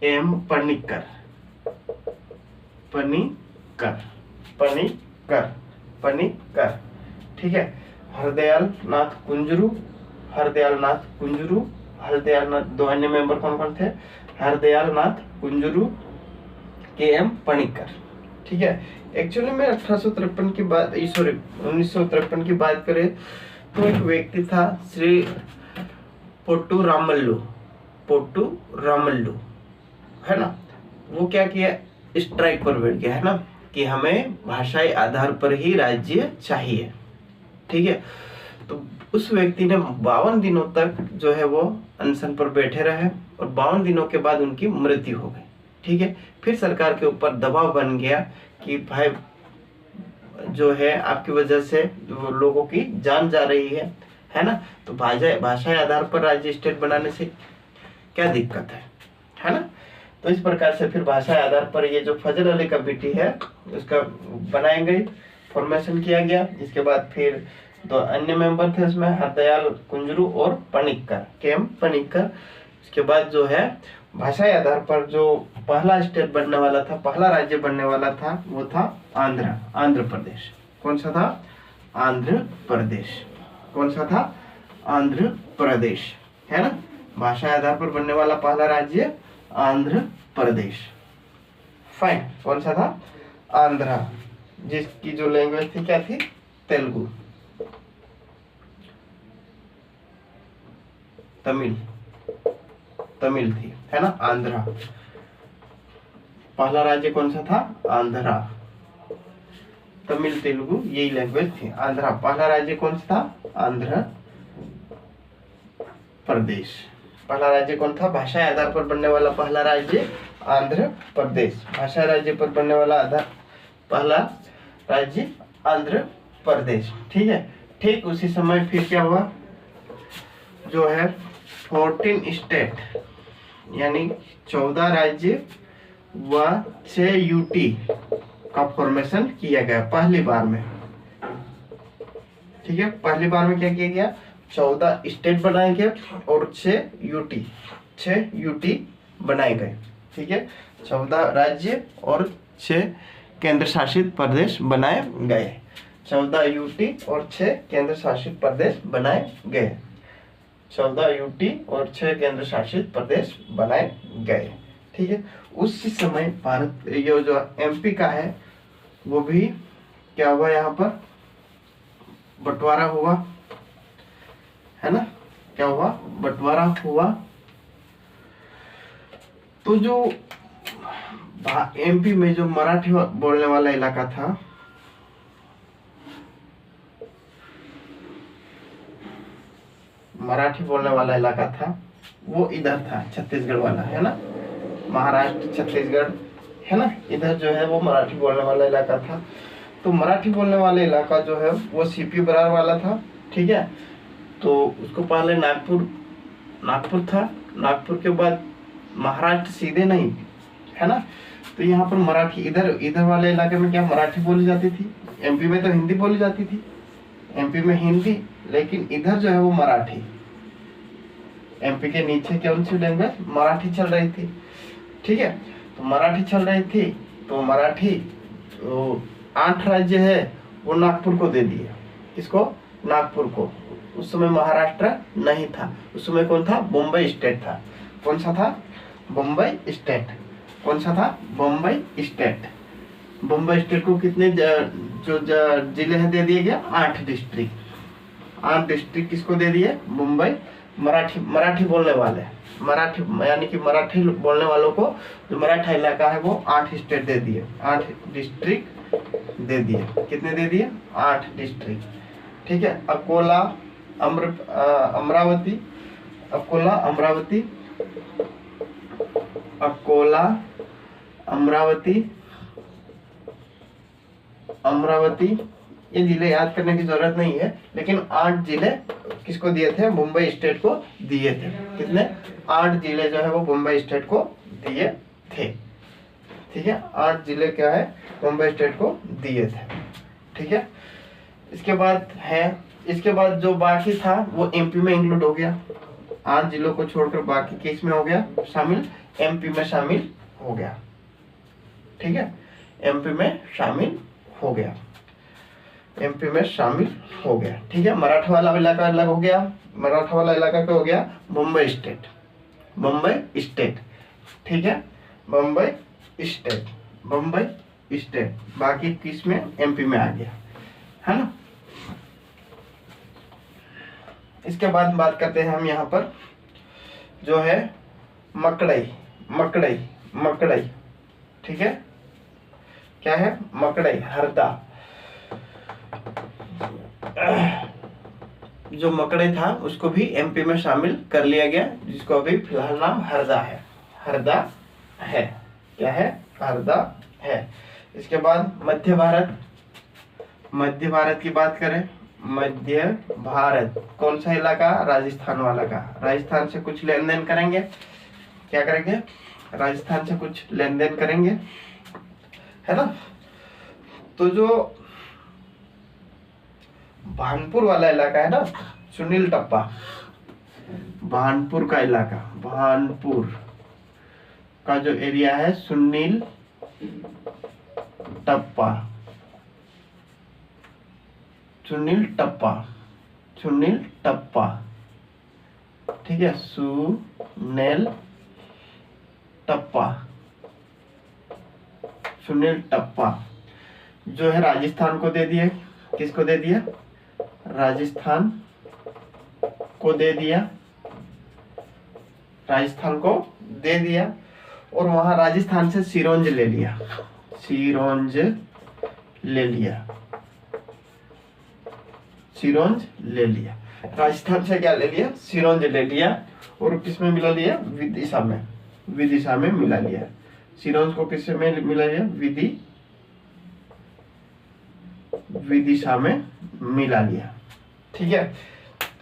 एम पनिक्कर। ठीक है, हरदयाल नाथ कुंजरू, दो अन्य मेंबर कौन कौन थे? हरदयाल नाथ कुंजरू, के एम पनिक्कर। ठीक है, एक्चुअली में 1853 की बात, सॉरी 1953 की बात करें तो एक व्यक्ति था श्री पोट्टू रामल्लू, है ना। वो क्या किया? स्ट्राइक पर बैठ गया, है ना, कि हमें भाषाई आधार पर ही राज्य चाहिए। ठीक है, तो उस व्यक्ति ने 52 दिनों तक जो है वो अनशन पर बैठे रहे और 52 दिनों के बाद उनकी मृत्यु हो गई। ठीक है, फिर सरकार के ऊपर दबाव बन गया कि भाई जो है आपकी वजह से लोगों की जान जा रही है ना, तो भाषाई आधार पर राज्य स्टेट बनाने से क्या दिक्कत है ना। तो इस प्रकार से फिर भाषा आधार पर ये जो फजल अली कमेटी है उसका बनाई गई, फॉर्मेशन किया गया। इसके बाद फिर दो अन्य मेंबर थे उसमें, हरदयाल कुंजरू और पनिक्कर, केएम पनिक्कर। इसके बाद जो है भाषाई आधार पर जो पहला स्टेट बनने वाला था, पहला राज्य बनने वाला था वो था आंध्र प्रदेश। कौन सा था? आंध्र प्रदेश। कौन सा था? आंध्र प्रदेश, है ना। भाषा आधार पर बनने वाला पहला राज्य आंध्र प्रदेश। फाइन, कौन सा था? आंध्रा, जिसकी जो लैंग्वेज थी क्या थी? तेलुगु, तमिल थी, है ना। आंध्रा पहला राज्य कौन सा था? आंध्रा। तमिल तेलुगु यही लैंग्वेज थी। आंध्रा पहला राज्य कौन सा था? आंध्र प्रदेश। पहला राज्य कौन था? भाषा आधार पर बनने वाला पहला राज्य आंध्र प्रदेश। भाषा राज्य पर बनने वाला पहला राज्य आंध्र प्रदेश। ठीक है। ठीक उसी समय फिर क्या हुआ, जो है 14 स्टेट यानी 14 राज्य व 6 यूटी का फॉर्मेशन किया गया पहली बार में। ठीक है, पहली बार में क्या किया गया? 14 स्टेट बनाए गए और 6 यूटी बनाए गए। ठीक है, 14 राज्य और 6 केंद्र शासित प्रदेश बनाए गए। 14 यूटी और 6 केंद्र शासित प्रदेश बनाए गए। 14 यूटी और 6 केंद्र शासित प्रदेश बनाए गए। ठीक है, उसी समय भारत ये जो एमपी का है वो भी क्या हुआ, यहाँ पर बंटवारा हुआ है ना। क्या हुआ? बंटवारा हुआ। तो जो एमपी में जो मराठी बोलने वाला इलाका था, मराठी बोलने वाला इलाका था वो इधर था, छत्तीसगढ़ वाला है ना, महाराष्ट्र छत्तीसगढ़ है ना, इधर जो है वो मराठी बोलने वाला इलाका था। तो मराठी बोलने वाला इलाका जो है वो सीपी बरार वाला था। ठीक है, तो उसको पहले नागपुर था, नागपुर के बाद महाराष्ट्र सीधे नहीं है ना। तो यहाँ पर मराठी इधर वाले इलाके में क्या मराठी बोली जाती थी। एमपी में तो हिंदी बोली जाती थी, एमपी में हिंदी, लेकिन इधर जो है वो मराठी। एमपी के नीचे कौन सी लैंग्वेज? मराठी चल रही थी। ठीक है, तो मराठी चल रही थी, तो मराठी तो 8 राज्य है वो नागपुर को दे दिए। किसको? नागपुर को। उस समय महाराष्ट्र नहीं था, उस समय कौन था? बम्बई स्टेट था। कौन सा था? बम्बई स्टेट। कौन सा था? बम्बई स्टेट। बम्बई स्टेट को कितने जिले हैं दे दिए गया? 8 डिस्ट्रिक्ट। 8 डिस्ट्रिक्ट किसको दे दिए? मुंबई। मराठी बोलने वाले, मराठी यानी कि मराठी बोलने वालों को जो मराठा इलाका है वो 8 स्टेट दे दिए, 8 डिस्ट्रिक्ट दे दिए। कितने दे दिए? 8 डिस्ट्रिक्ट। ठीक है, अकोला, अमरावती, अकोला, अमरावती, अकोला, अमरावती, ये जिले याद करने की जरूरत नहीं है, लेकिन 8 जिले किसको दिए थे? मुंबई स्टेट को दिए थे। कितने? 8 जिले जो है वो मुंबई स्टेट को दिए थे। ठीक है, 8 जिले क्या है? मुंबई स्टेट को दिए थे। ठीक है, इसके बाद जो बाकी था वो एमपी में इंक्लूड हो गया। 8 जिलों को छोड़कर बाकी किस में हो गया शामिल? एमपी में शामिल हो गया। ठीक है, एमपी में शामिल हो गया, एमपी में शामिल हो गया। ठीक है, मराठा वाला इलाका अलग हो गया। मराठा वाला इलाका क्या हो गया? Mumbai state, Mumbai state. ठीक है, मुंबई स्टेट, मुंबई स्टेट। बाकी किस में? एमपी में आ गया, है ना। इसके बाद बात करते हैं हम यहाँ पर जो है मकड़ई, मकड़ई, मकड़ई। ठीक है, क्या है? मकड़ई, हरदा। जो मकड़ई था उसको भी एमपी में शामिल कर लिया गया, जिसको अभी फिलहाल नाम हरदा है। हरदा है, क्या है? हरदा है। इसके बाद मध्य भारत, मध्य भारत की बात करें, मध्य भारत कौन सा इलाका? राजस्थान वाला का। राजस्थान से कुछ लेन देन करेंगे, क्या करेंगे? राजस्थान से कुछ लेन देन करेंगे, है ना। तो जो भानपुर वाला इलाका है ना, सुनील टप्पा, भानपुर का इलाका, भानपुर का जो एरिया है सुनील टप्पा, सुनील टप्पा, सुनील टप्पा। ठीक है, सुनील टप्पा, सुनील टप्पा जो है राजस्थान को दे दिए। किसको दे दिया? राजस्थान को दे दिया, राजस्थान को दे दिया। और वहां राजस्थान से सिरोंज ले लिया, सिरोंज ले लिया, सिरोंज ले लिया। राजस्थान से क्या ले लिया, सिरोंज ले लिया, और किसमें मिला लिया, विदिशा में, विदिशा में मिला लिया। सिरोंज को किससे में मिला लिया, विदिशा में मिला लिया। ठीक है,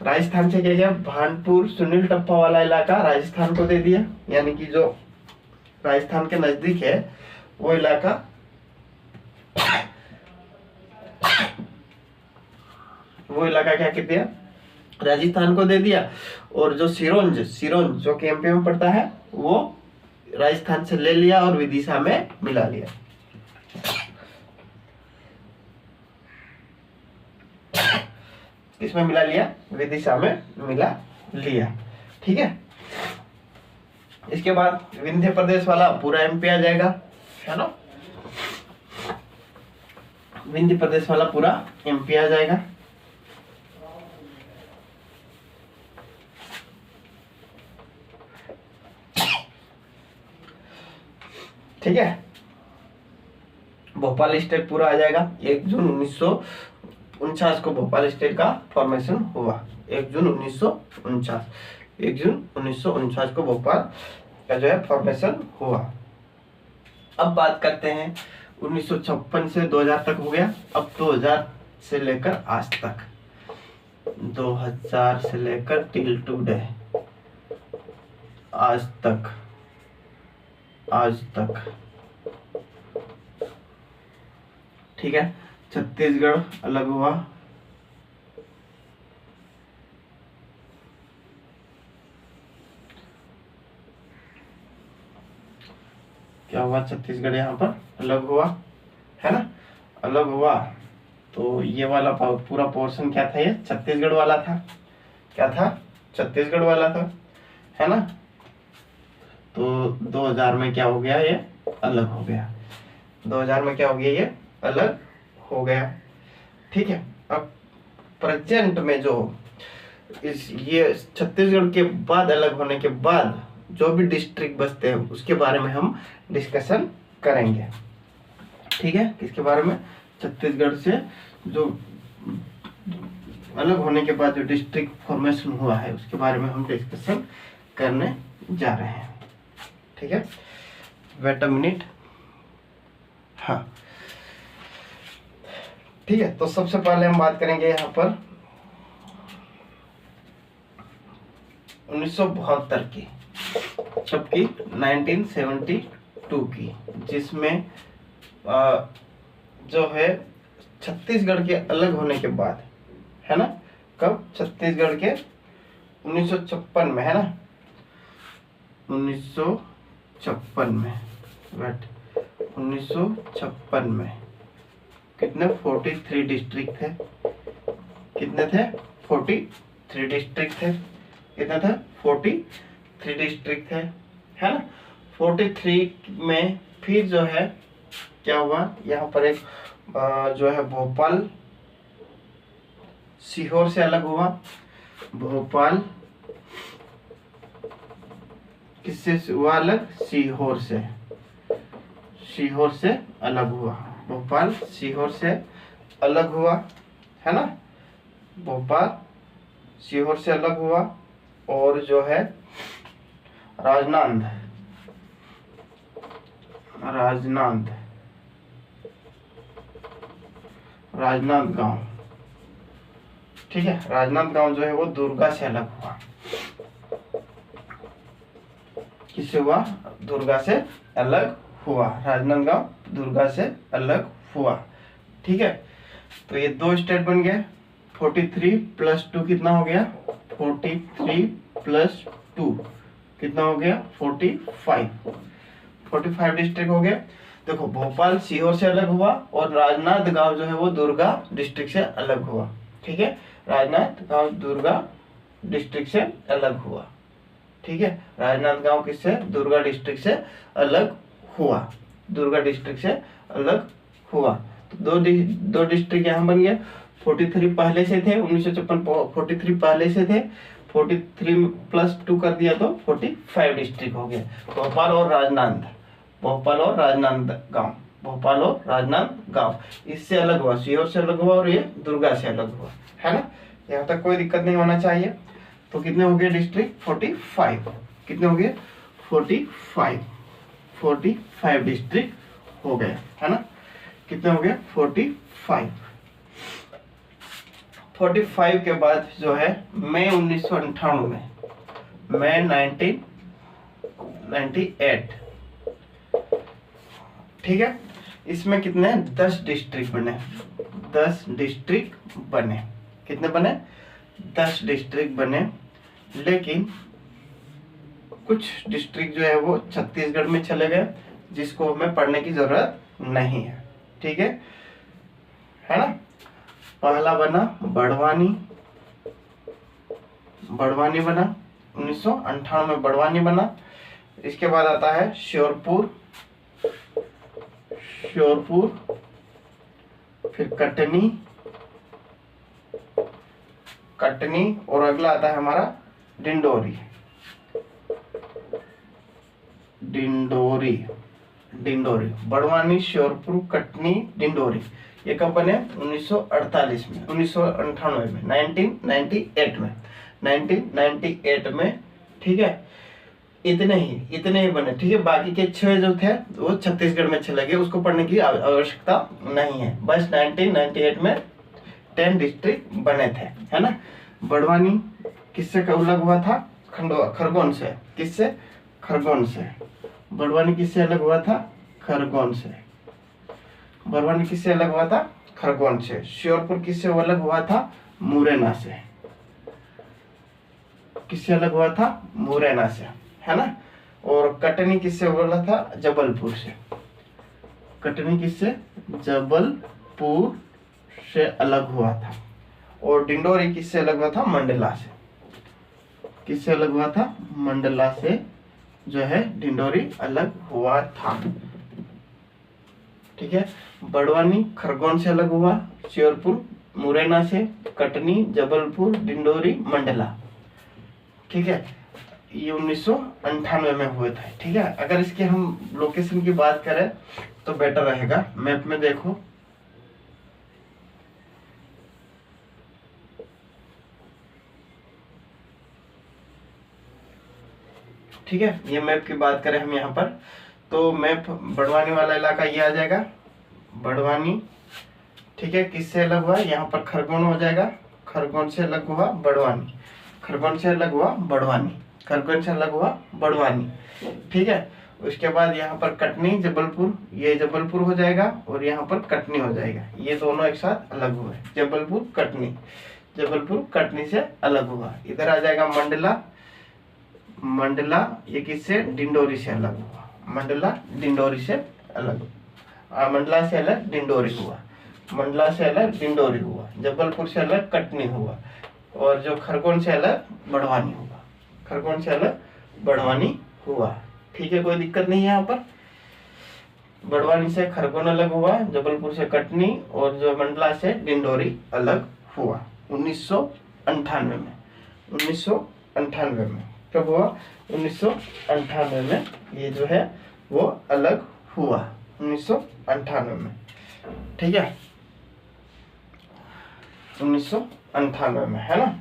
राजस्थान से क्या किया, भानपुर सुनील टप्पा वाला इलाका राजस्थान को दे दिया, यानी कि जो राजस्थान के नजदीक है वो इलाका क्या कर दिया, राजस्थान को दे दिया। और जो सिरोंज जो कि एमपी में पड़ता है वो राजस्थान से ले लिया और विदिशा में मिला लिया। किसमें मिला लिया, विदिशा में मिला लिया। ठीक है, इसके बाद विंध्य प्रदेश वाला पूरा एमपी आ जाएगा, है ना, विंध्य प्रदेश वाला पूरा एमपी आ जाएगा। ठीक है, भोपाल स्टेट पूरा आ जाएगा। 1 जून 1949 को भोपाल स्टेट का फॉर्मेशन हुआ। 1 जून 1949 को भोपाल का जो है फॉर्मेशन हुआ। अब बात करते हैं 1956 से 2000 तक हो गया। अब 2000 से लेकर आज तक, 2000 से लेकर टिल टुडे, आज तक ठीक है। छत्तीसगढ़ अलग हुआ, क्या हुआ, छत्तीसगढ़ यहाँ पर अलग हुआ, है ना, अलग हुआ। तो ये वाला पूरा पोर्शन क्या था, ये छत्तीसगढ़ वाला था। क्या था, छत्तीसगढ़ वाला था, है ना। तो 2000 में क्या हो गया, ये अलग हो गया। 2000 में क्या हो गया, ये अलग हो गया। ठीक है, अब प्रेजेंट में जो ये छत्तीसगढ़ के बाद अलग होने के बाद जो भी डिस्ट्रिक्ट बचते हैं उसके बारे में हम डिस्कशन करेंगे। ठीक है, किसके बारे में, छत्तीसगढ़ से जो अलग होने के बाद जो डिस्ट्रिक्ट फॉर्मेशन हुआ है उसके बारे में हम डिस्कशन करने जा रहे हैं। ठीक है, वेट अ मिनट। हाँ, ठीक है, तो सबसे पहले हम बात करेंगे यहाँ पर 1972 की, जबकि 1972 की, जिसमें जो है छत्तीसगढ़ के अलग होने के बाद, है ना, कब, छत्तीसगढ़ के 1956 में, है ना, 1956 में, वेट, 1956 में कितने, 43 डिस्ट्रिक्ट थे। कितने थे, 43 डिस्ट्रिक्ट थे। कितने थे, 43 डिस्ट्रिक्ट थे, है ना। 43 में फिर जो है क्या हुआ, यहाँ पर एक जो है भोपाल सीहोर से अलग हुआ। भोपाल किससे हुआ अलग, सीहोर से, सीहोर से अलग हुआ। भोपाल सीहोर से अलग हुआ, है ना, भोपाल सीहोर से अलग हुआ। और जो है राजनांद गांव, ठीक है, राजनांद गांव जो है वो दुर्गा से अलग हुआ। किससे हुआ, दुर्गा से अलग हुआ। राजनांदगांव दुर्गा से अलग हुआ। ठीक है, तो ये 2 स्टेट बन गए। 43 + 2 कितना हो गया, 43 + 2 कितना हो गया, 45 डिस्ट्रिक्ट हो गए। देखो, भोपाल सीहोर से अलग हुआ और राजनांदगांव जो है वो दुर्गा डिस्ट्रिक्ट से अलग हुआ। ठीक है, राजनांदगांव दुर्गा डिस्ट्रिक्ट से अलग हुआ। ठीक है, राजनांदगांव किससे, दुर्गा डिस्ट्रिक्ट से अलग हुआ, दुर्गा डिस्ट्रिक्ट से अलग हुआ। तो दो डिस्ट्रिक्ट यहाँ बन गए। 43 पहले से थे, 1956 43 पहले से थे, 43 + 2 कर दिया तो 45 डिस्ट्रिक्ट हो गए। भोपाल और राजनांदगांव इससे अलग हुआ, सीहोर से अलग हुआ और ये दुर्गा से अलग हुआ, है ना। यहाँ तक कोई दिक्कत नहीं होना चाहिए। तो कितने हो गए डिस्ट्रिक्ट? 45। कितने हो गए? 45। 45 डिस्ट्रिक्ट हो गए, है ना। कितने हो गए? 45। 45 के बाद जो है मई 1998 में, मई 1998, ठीक है, इसमें कितने? 10 डिस्ट्रिक्ट बने। 10 डिस्ट्रिक्ट बने। कितने बने? 10 डिस्ट्रिक्ट बने। लेकिन कुछ डिस्ट्रिक्ट जो है वो छत्तीसगढ़ में चले गए, जिसको हमें पढ़ने की जरूरत नहीं है, ठीक है ना। पहला बना बड़वानी। बड़वानी बना 1998 में, बड़वानी बना। इसके बाद आता है श्योरपुर, श्योरपुर, फिर कटनी, कटनी, और अगला आता है हमारा डिंडोरी। डिंडोरी, डिंडोरी, बड़वानी, श्योरपुर, कटनी, डिंडोरी। ये कब बने? 1948 में, 1998 में, 1998 में, 1998 में, ठीक है। इतने ही बने, ठीक है। बाकी के 6 जो थे वो छत्तीसगढ़ में चले गए, उसको पढ़ने की आवश्यकता नहीं है। बस 1998 में 10 डिस्ट्रिक्ट बने थे, है ना। बड़वानी किससे अलग हुआ था? खरगोन से। किससे? खरगोन से। बड़वानी किससे अलग हुआ था? खरगोन से। बड़वानी किससे अलग हुआ था? खरगोन से। श्योरपुर किससे अलग हुआ था? मुरैना से। किससे अलग हुआ था? मुरैना से, है ना। और कटनी किससे बोला था? जबलपुर से। कटनी किससे? जबलपुर से अलग हुआ था। और डिंडोरी किससे अलग हुआ था? मंडला से। किससे अलग हुआ था? मंडला से जो है डिंडोरी अलग हुआ था, ठीक है। बड़वानी खरगोन से अलग हुआ, श्योरपुर मुरैना से, कटनी जबलपुर, डिंडोरी मंडला, ठीक है। ये 1998 में हुए थे, ठीक है। अगर इसके हम लोकेशन की बात करें तो बेटर रहेगा। मैप में देखो, ठीक है। ये मैप की बात करें हम यहाँ पर, तो मैप बड़वानी वाला इलाका ये आ जाएगा, बड़वानी, ठीक है। किससे अलग हुआ? यहाँ पर खरगोन हो जाएगा, खरगोन से अलग हुआ बड़वानी, खरगोन से अलग हुआ बड़वानी, खरगोन से अलग हुआ बड़वानी, ठीक है। उसके बाद यहाँ पर कटनी जबलपुर, ये जबलपुर हो जाएगा, और यहाँ पर कटनी हो जाएगा। ये दोनों एक साथ अलग हुए, जबलपुर कटनी, जबलपुर कटनी से अलग हुआ। इधर आ जाएगा मंडला, मंडला ये किससे? डिंडोरी से अलग हुआ, मंडला डिंडोरी से अलग, मंडला से अलग डिंडोरी हुआ, मंडला से अलग डिंडोरी हुआ, जबलपुर से अलग कटनी हुआ, और जो खरगोन से अलग बड़वानी हुआ, खरगोन से अलग बड़वानी हुआ, ठीक है। कोई दिक्कत नहीं है यहाँ पर। बड़वानी से खरगोन अलग हुआ, जबलपुर से कटनी, और जो मंडला से डिंडोरी अलग हुआ 1998 में। 1998 में कब हुआ? 1998 में ये जो है वो अलग हुआ, 1998 में, ठीक है। 1998 में, है ना।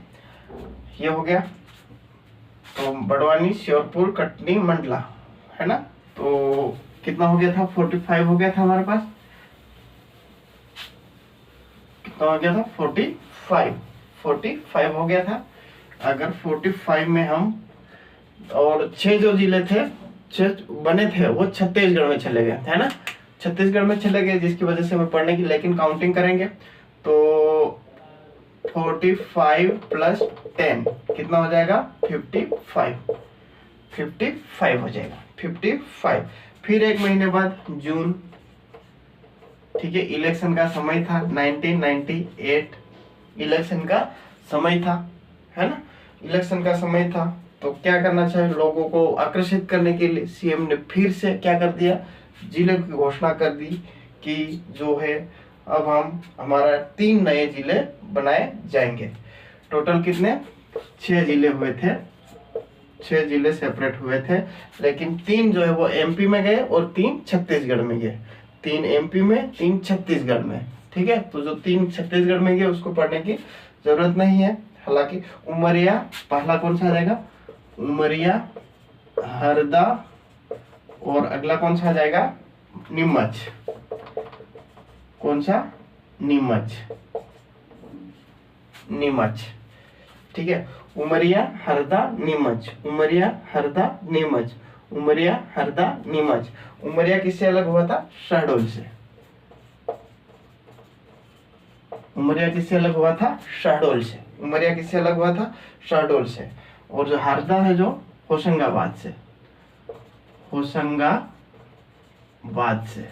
ये हो गया। तो बड़वानी, श्योरपुर, कटनी, मंडला, है ना। तो कितना हो गया था? 45 हो गया था हमारे पास। कितना हो गया था? 45 हो गया था। अगर 45 में हम, और 6 जो जिले थे, 6 बने थे, वो छत्तीसगढ़ में चले गए, है ना। छत्तीसगढ़ में चले गए, जिसकी वजह से हमें पढ़ने की, लेकिन काउंटिंग करेंगे तो 45 प्लस 10 कितना हो जाएगा? 55 हो जाएगा, 55। फिर एक महीने बाद जून, ठीक है, इलेक्शन का समय था, 1998 इलेक्शन का समय था, है ना। इलेक्शन का समय था, तो क्या करना चाहिए? लोगों को आकर्षित करने के लिए सीएम ने फिर से क्या कर दिया? जिले की घोषणा कर दी कि जो है अब हमारा 3 नए जिले बनाए जाएंगे। टोटल कितने? 6 जिले हुए थे, 6 जिले सेपरेट हुए थे, लेकिन 3 जो है वो एमपी में गए और 3 छत्तीसगढ़ में गए। 3 एमपी में, 3 छत्तीसगढ़ में, ठीक है। तो जो 3 छत्तीसगढ़ में गए उसको पढ़ने की जरूरत नहीं है। हालांकि उमरिया पहला कौन सा आ जाएगा, उमरिया, हरदा, और अगला कौन सा आ जाएगा, नीमच। कौन सा, नीमच, नीमच। ठीक है, उमरिया, हरदा, नीमच, उमरिया, हरदा, नीमच, उमरिया, हरदा, नीमच। उमरिया किससे अलग हुआ था, शहडोल से। उमरिया किससे अलग हुआ था, शहडोल से। उमरिया किससे अलग हुआ था, शहडोल से। और जो हरदा है जो होशंगाबाद से, होशंगाबाद से,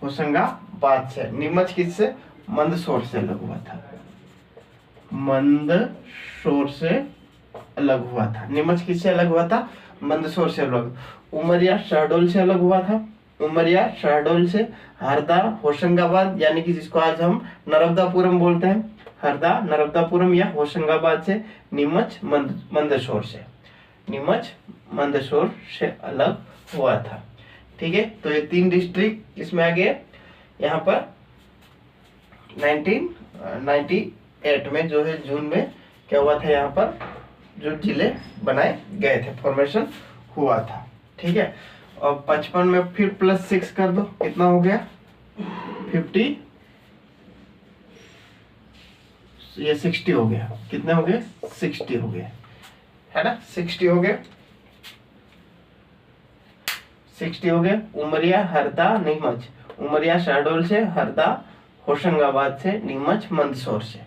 होशंगाबाद से। नीमच किससे, मंदसौर से अलग हुआ था, मंदसौर से अलग हुआ था। नीमच किससे अलग हुआ था, मंदसौर से अलग। उमरिया शहडोल से अलग हुआ था, उमरिया शहडोल से। हरदा होशंगाबाद, यानी कि जिसको आज हम नर्मदापुरम बोलते हैं, हरदा नर्मदापुरम या होशंगाबाद से। नीमच मंदसौर से, नीमच मंदसौर से अलग हुआ था। ठीक है, तो ये 3 डिस्ट्रिक्ट इसमें आ गए। यहाँ पर 1998 में जो है जून में क्या हुआ था, यहाँ पर जो जिले बनाए गए थे, फॉर्मेशन हुआ था। ठीक है, और 55 में फिर +6 कर दो, कितना हो गया, 50, ये 60 हो गया। कितने हो गए, 60 हो गए, है ना, 60 हो गए, 60 हो गए। उमरिया, हरदा, नीमच। उमरिया शहडोल से, हरदा होशंगाबाद से, नीमच मंदसौर से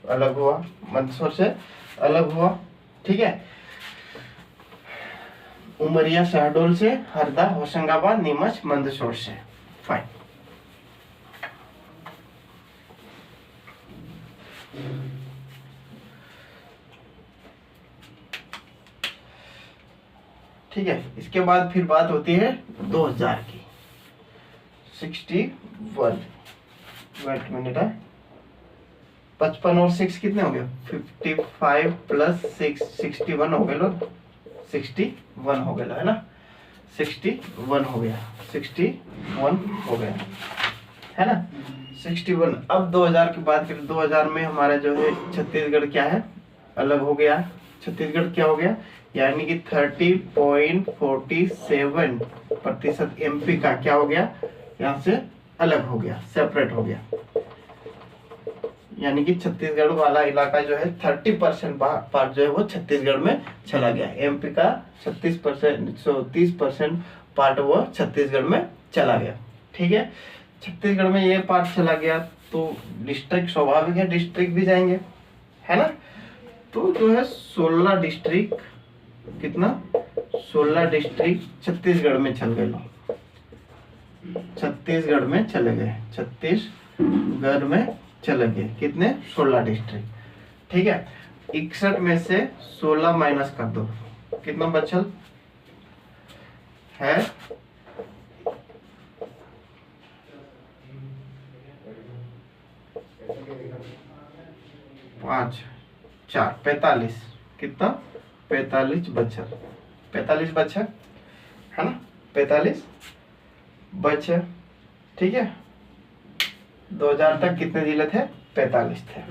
अलग हुआ, मंदसौर से अलग हुआ। ठीक है, उमरिया शहडोल से, हरदा होशंगाबाद, नीमच मंदसौर से। फाइन। ठीक है, इसके बाद फिर बात होती है 2000 की। 61, वेट मिनट है, 55 और 6 कितने हो गए, 55 + 6, 61 हो गए लोग, 61 हो गया, है ना, 61 हो गया, 61 हो गया, है ना, 61। अब 2000 की बात करें, 2000 में हमारा जो है छत्तीसगढ़ क्या है, अलग हो गया। छत्तीसगढ़ क्या हो गया, यानी कि 30.47% एमपी का क्या हो गया, यहाँ से अलग हो गया, सेपरेट हो गया। यानी कि छत्तीसगढ़ वाला इलाका जो है 30% पार्ट जो है वो छत्तीसगढ़ में चला गया। एमपी का 30% पार्ट वो छत्तीसगढ़ में चला गया। ठीक है, छत्तीसगढ़ में ये पार्ट चला गया तो डिस्ट्रिक्ट स्वाभाविक है, डिस्ट्रिक्ट भी जाएंगे, है ना। तो जो है 16 डिस्ट्रिक्ट, कितना, 16 डिस्ट्रिक्ट छत्तीसगढ़ में चल गए, छत्तीसगढ़ में चले गए, छत्तीसगढ़ में चले गए। कितने, 16 डिस्ट्रिक्ट। ठीक है, 61 में से 16 माइनस कर दो, कितना बचल है, 5, 4, 45, कितना, 45 बचा, 45 बचा, है ना, 45 बचा। ठीक है, 2000 तक कितने जिले थे, 45 थे,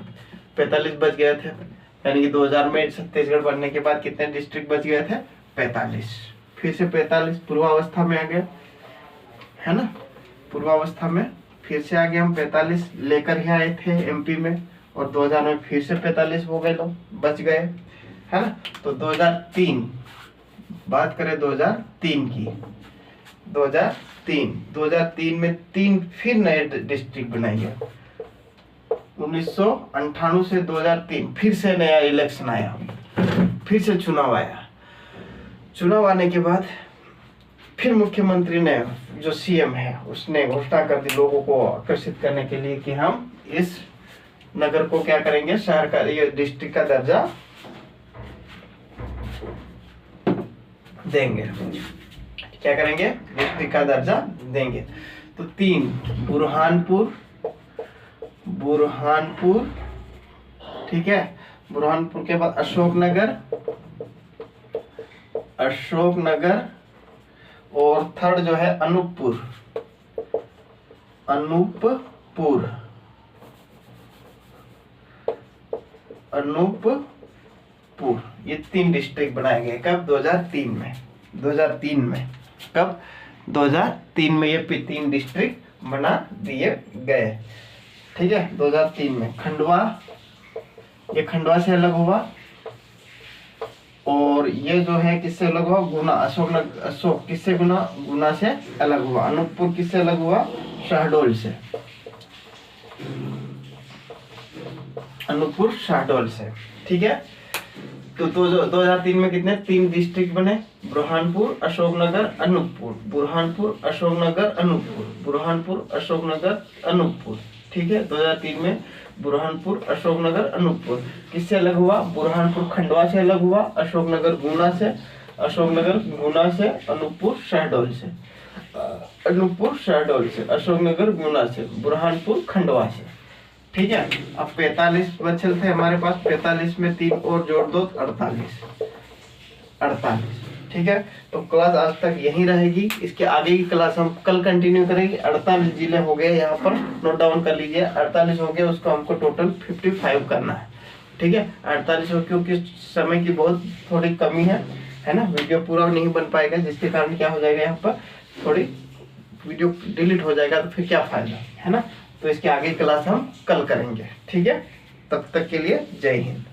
45 बच गए थे। यानी कि 2000 में छत्तीसगढ़ बनने के बाद कितने डिस्ट्रिक्ट बच गए थे, 45। फिर से 45 पूर्वावस्था में आ गए, है ना, पूर्वावस्था में फिर से आगे हम 45 लेकर ही आए थे एमपी में, और 2000 में फिर से 45 हो गए, लोग बच गए, है ना। तो 2003 बात करें, 2003 की, 2003 में 3 फिर नए डिस्ट्रिक्ट बनाए गए। 1998 से 2003 फिर से नया इलेक्शन आया, फिर से चुनाव आया। चुनाव आने के बाद फिर मुख्यमंत्री ने, जो सीएम है, उसने घोषणा कर दी लोगों को आकर्षित करने के लिए कि हम इस नगर को क्या करेंगे, शहर का, ये डिस्ट्रिक्ट का दर्जा देंगे। क्या करेंगे, डिस्ट्रिक्ट का दर्जा देंगे। तो 3 बुरहानपुर, ठीक है, बुरहानपुर के बाद अशोकनगर, और थर्ड जो है अनूपपुर, अनूपपुर, ये 3 डिस्ट्रिक्ट बनाए गए। कब? 2003 में। 2003 में। कब? 2003 में ये 3 डिस्ट्रिक्ट बना दिए गए। ठीक है, 2003 में। खंडवा, ये खंडवा से अलग हुआ, और ये जो है किससे अलग हुआ? गुना, अशोक किससे? गुना से अलग हुआ। अनूपपुर किससे अलग हुआ? शहडोल से। अनूपपुर शहडोल से। ठीक है, तो 2003 में कितने? 3 डिस्ट्रिक्ट बने, बुरहानपुर, अशोकनगर, अनूपपुर। बुरहानपुर, अशोकनगर, अनूपपुर। बुरहानपुर, अशोकनगर, अनूपपुर। ठीक है, 2003 में बुरहानपुर, अशोकनगर, अनूपपुर किससे अलग हुआ? बुरहानपुर खंडवा से अलग हुआ, अशोकनगर गुना से, अशोकनगर गुना से, अनूपपुर शहडोल से, अनूपपुर शहडोल से, अशोकनगर गुना से, बुरहानपुर खंडवा से। ठीक है, अब 45 बचे थे हमारे पास। 45 में 3 और जोड़ दो, 48। ठीक है, तो क्लास आज तक यही रहेगी। इसके आगे की क्लास हम कल कंटिन्यू करेंगे। 48 जिले हो गए, यहाँ पर नोट डाउन कर लीजिए। 48 हो गए, उसको हमको टोटल 55 करना है। ठीक है, 48 हो, क्योंकि समय की बहुत थोड़ी कमी है ना, वीडियो पूरा नहीं बन पाएगा, जिसके कारण क्या हो जाएगा, यहाँ पर थोड़ी वीडियो डिलीट हो जाएगा, तो फिर क्या फायदा, है ना। तो इसके आगे क्लास हम कल करेंगे। ठीक है, तब तक के लिए जय हिंद।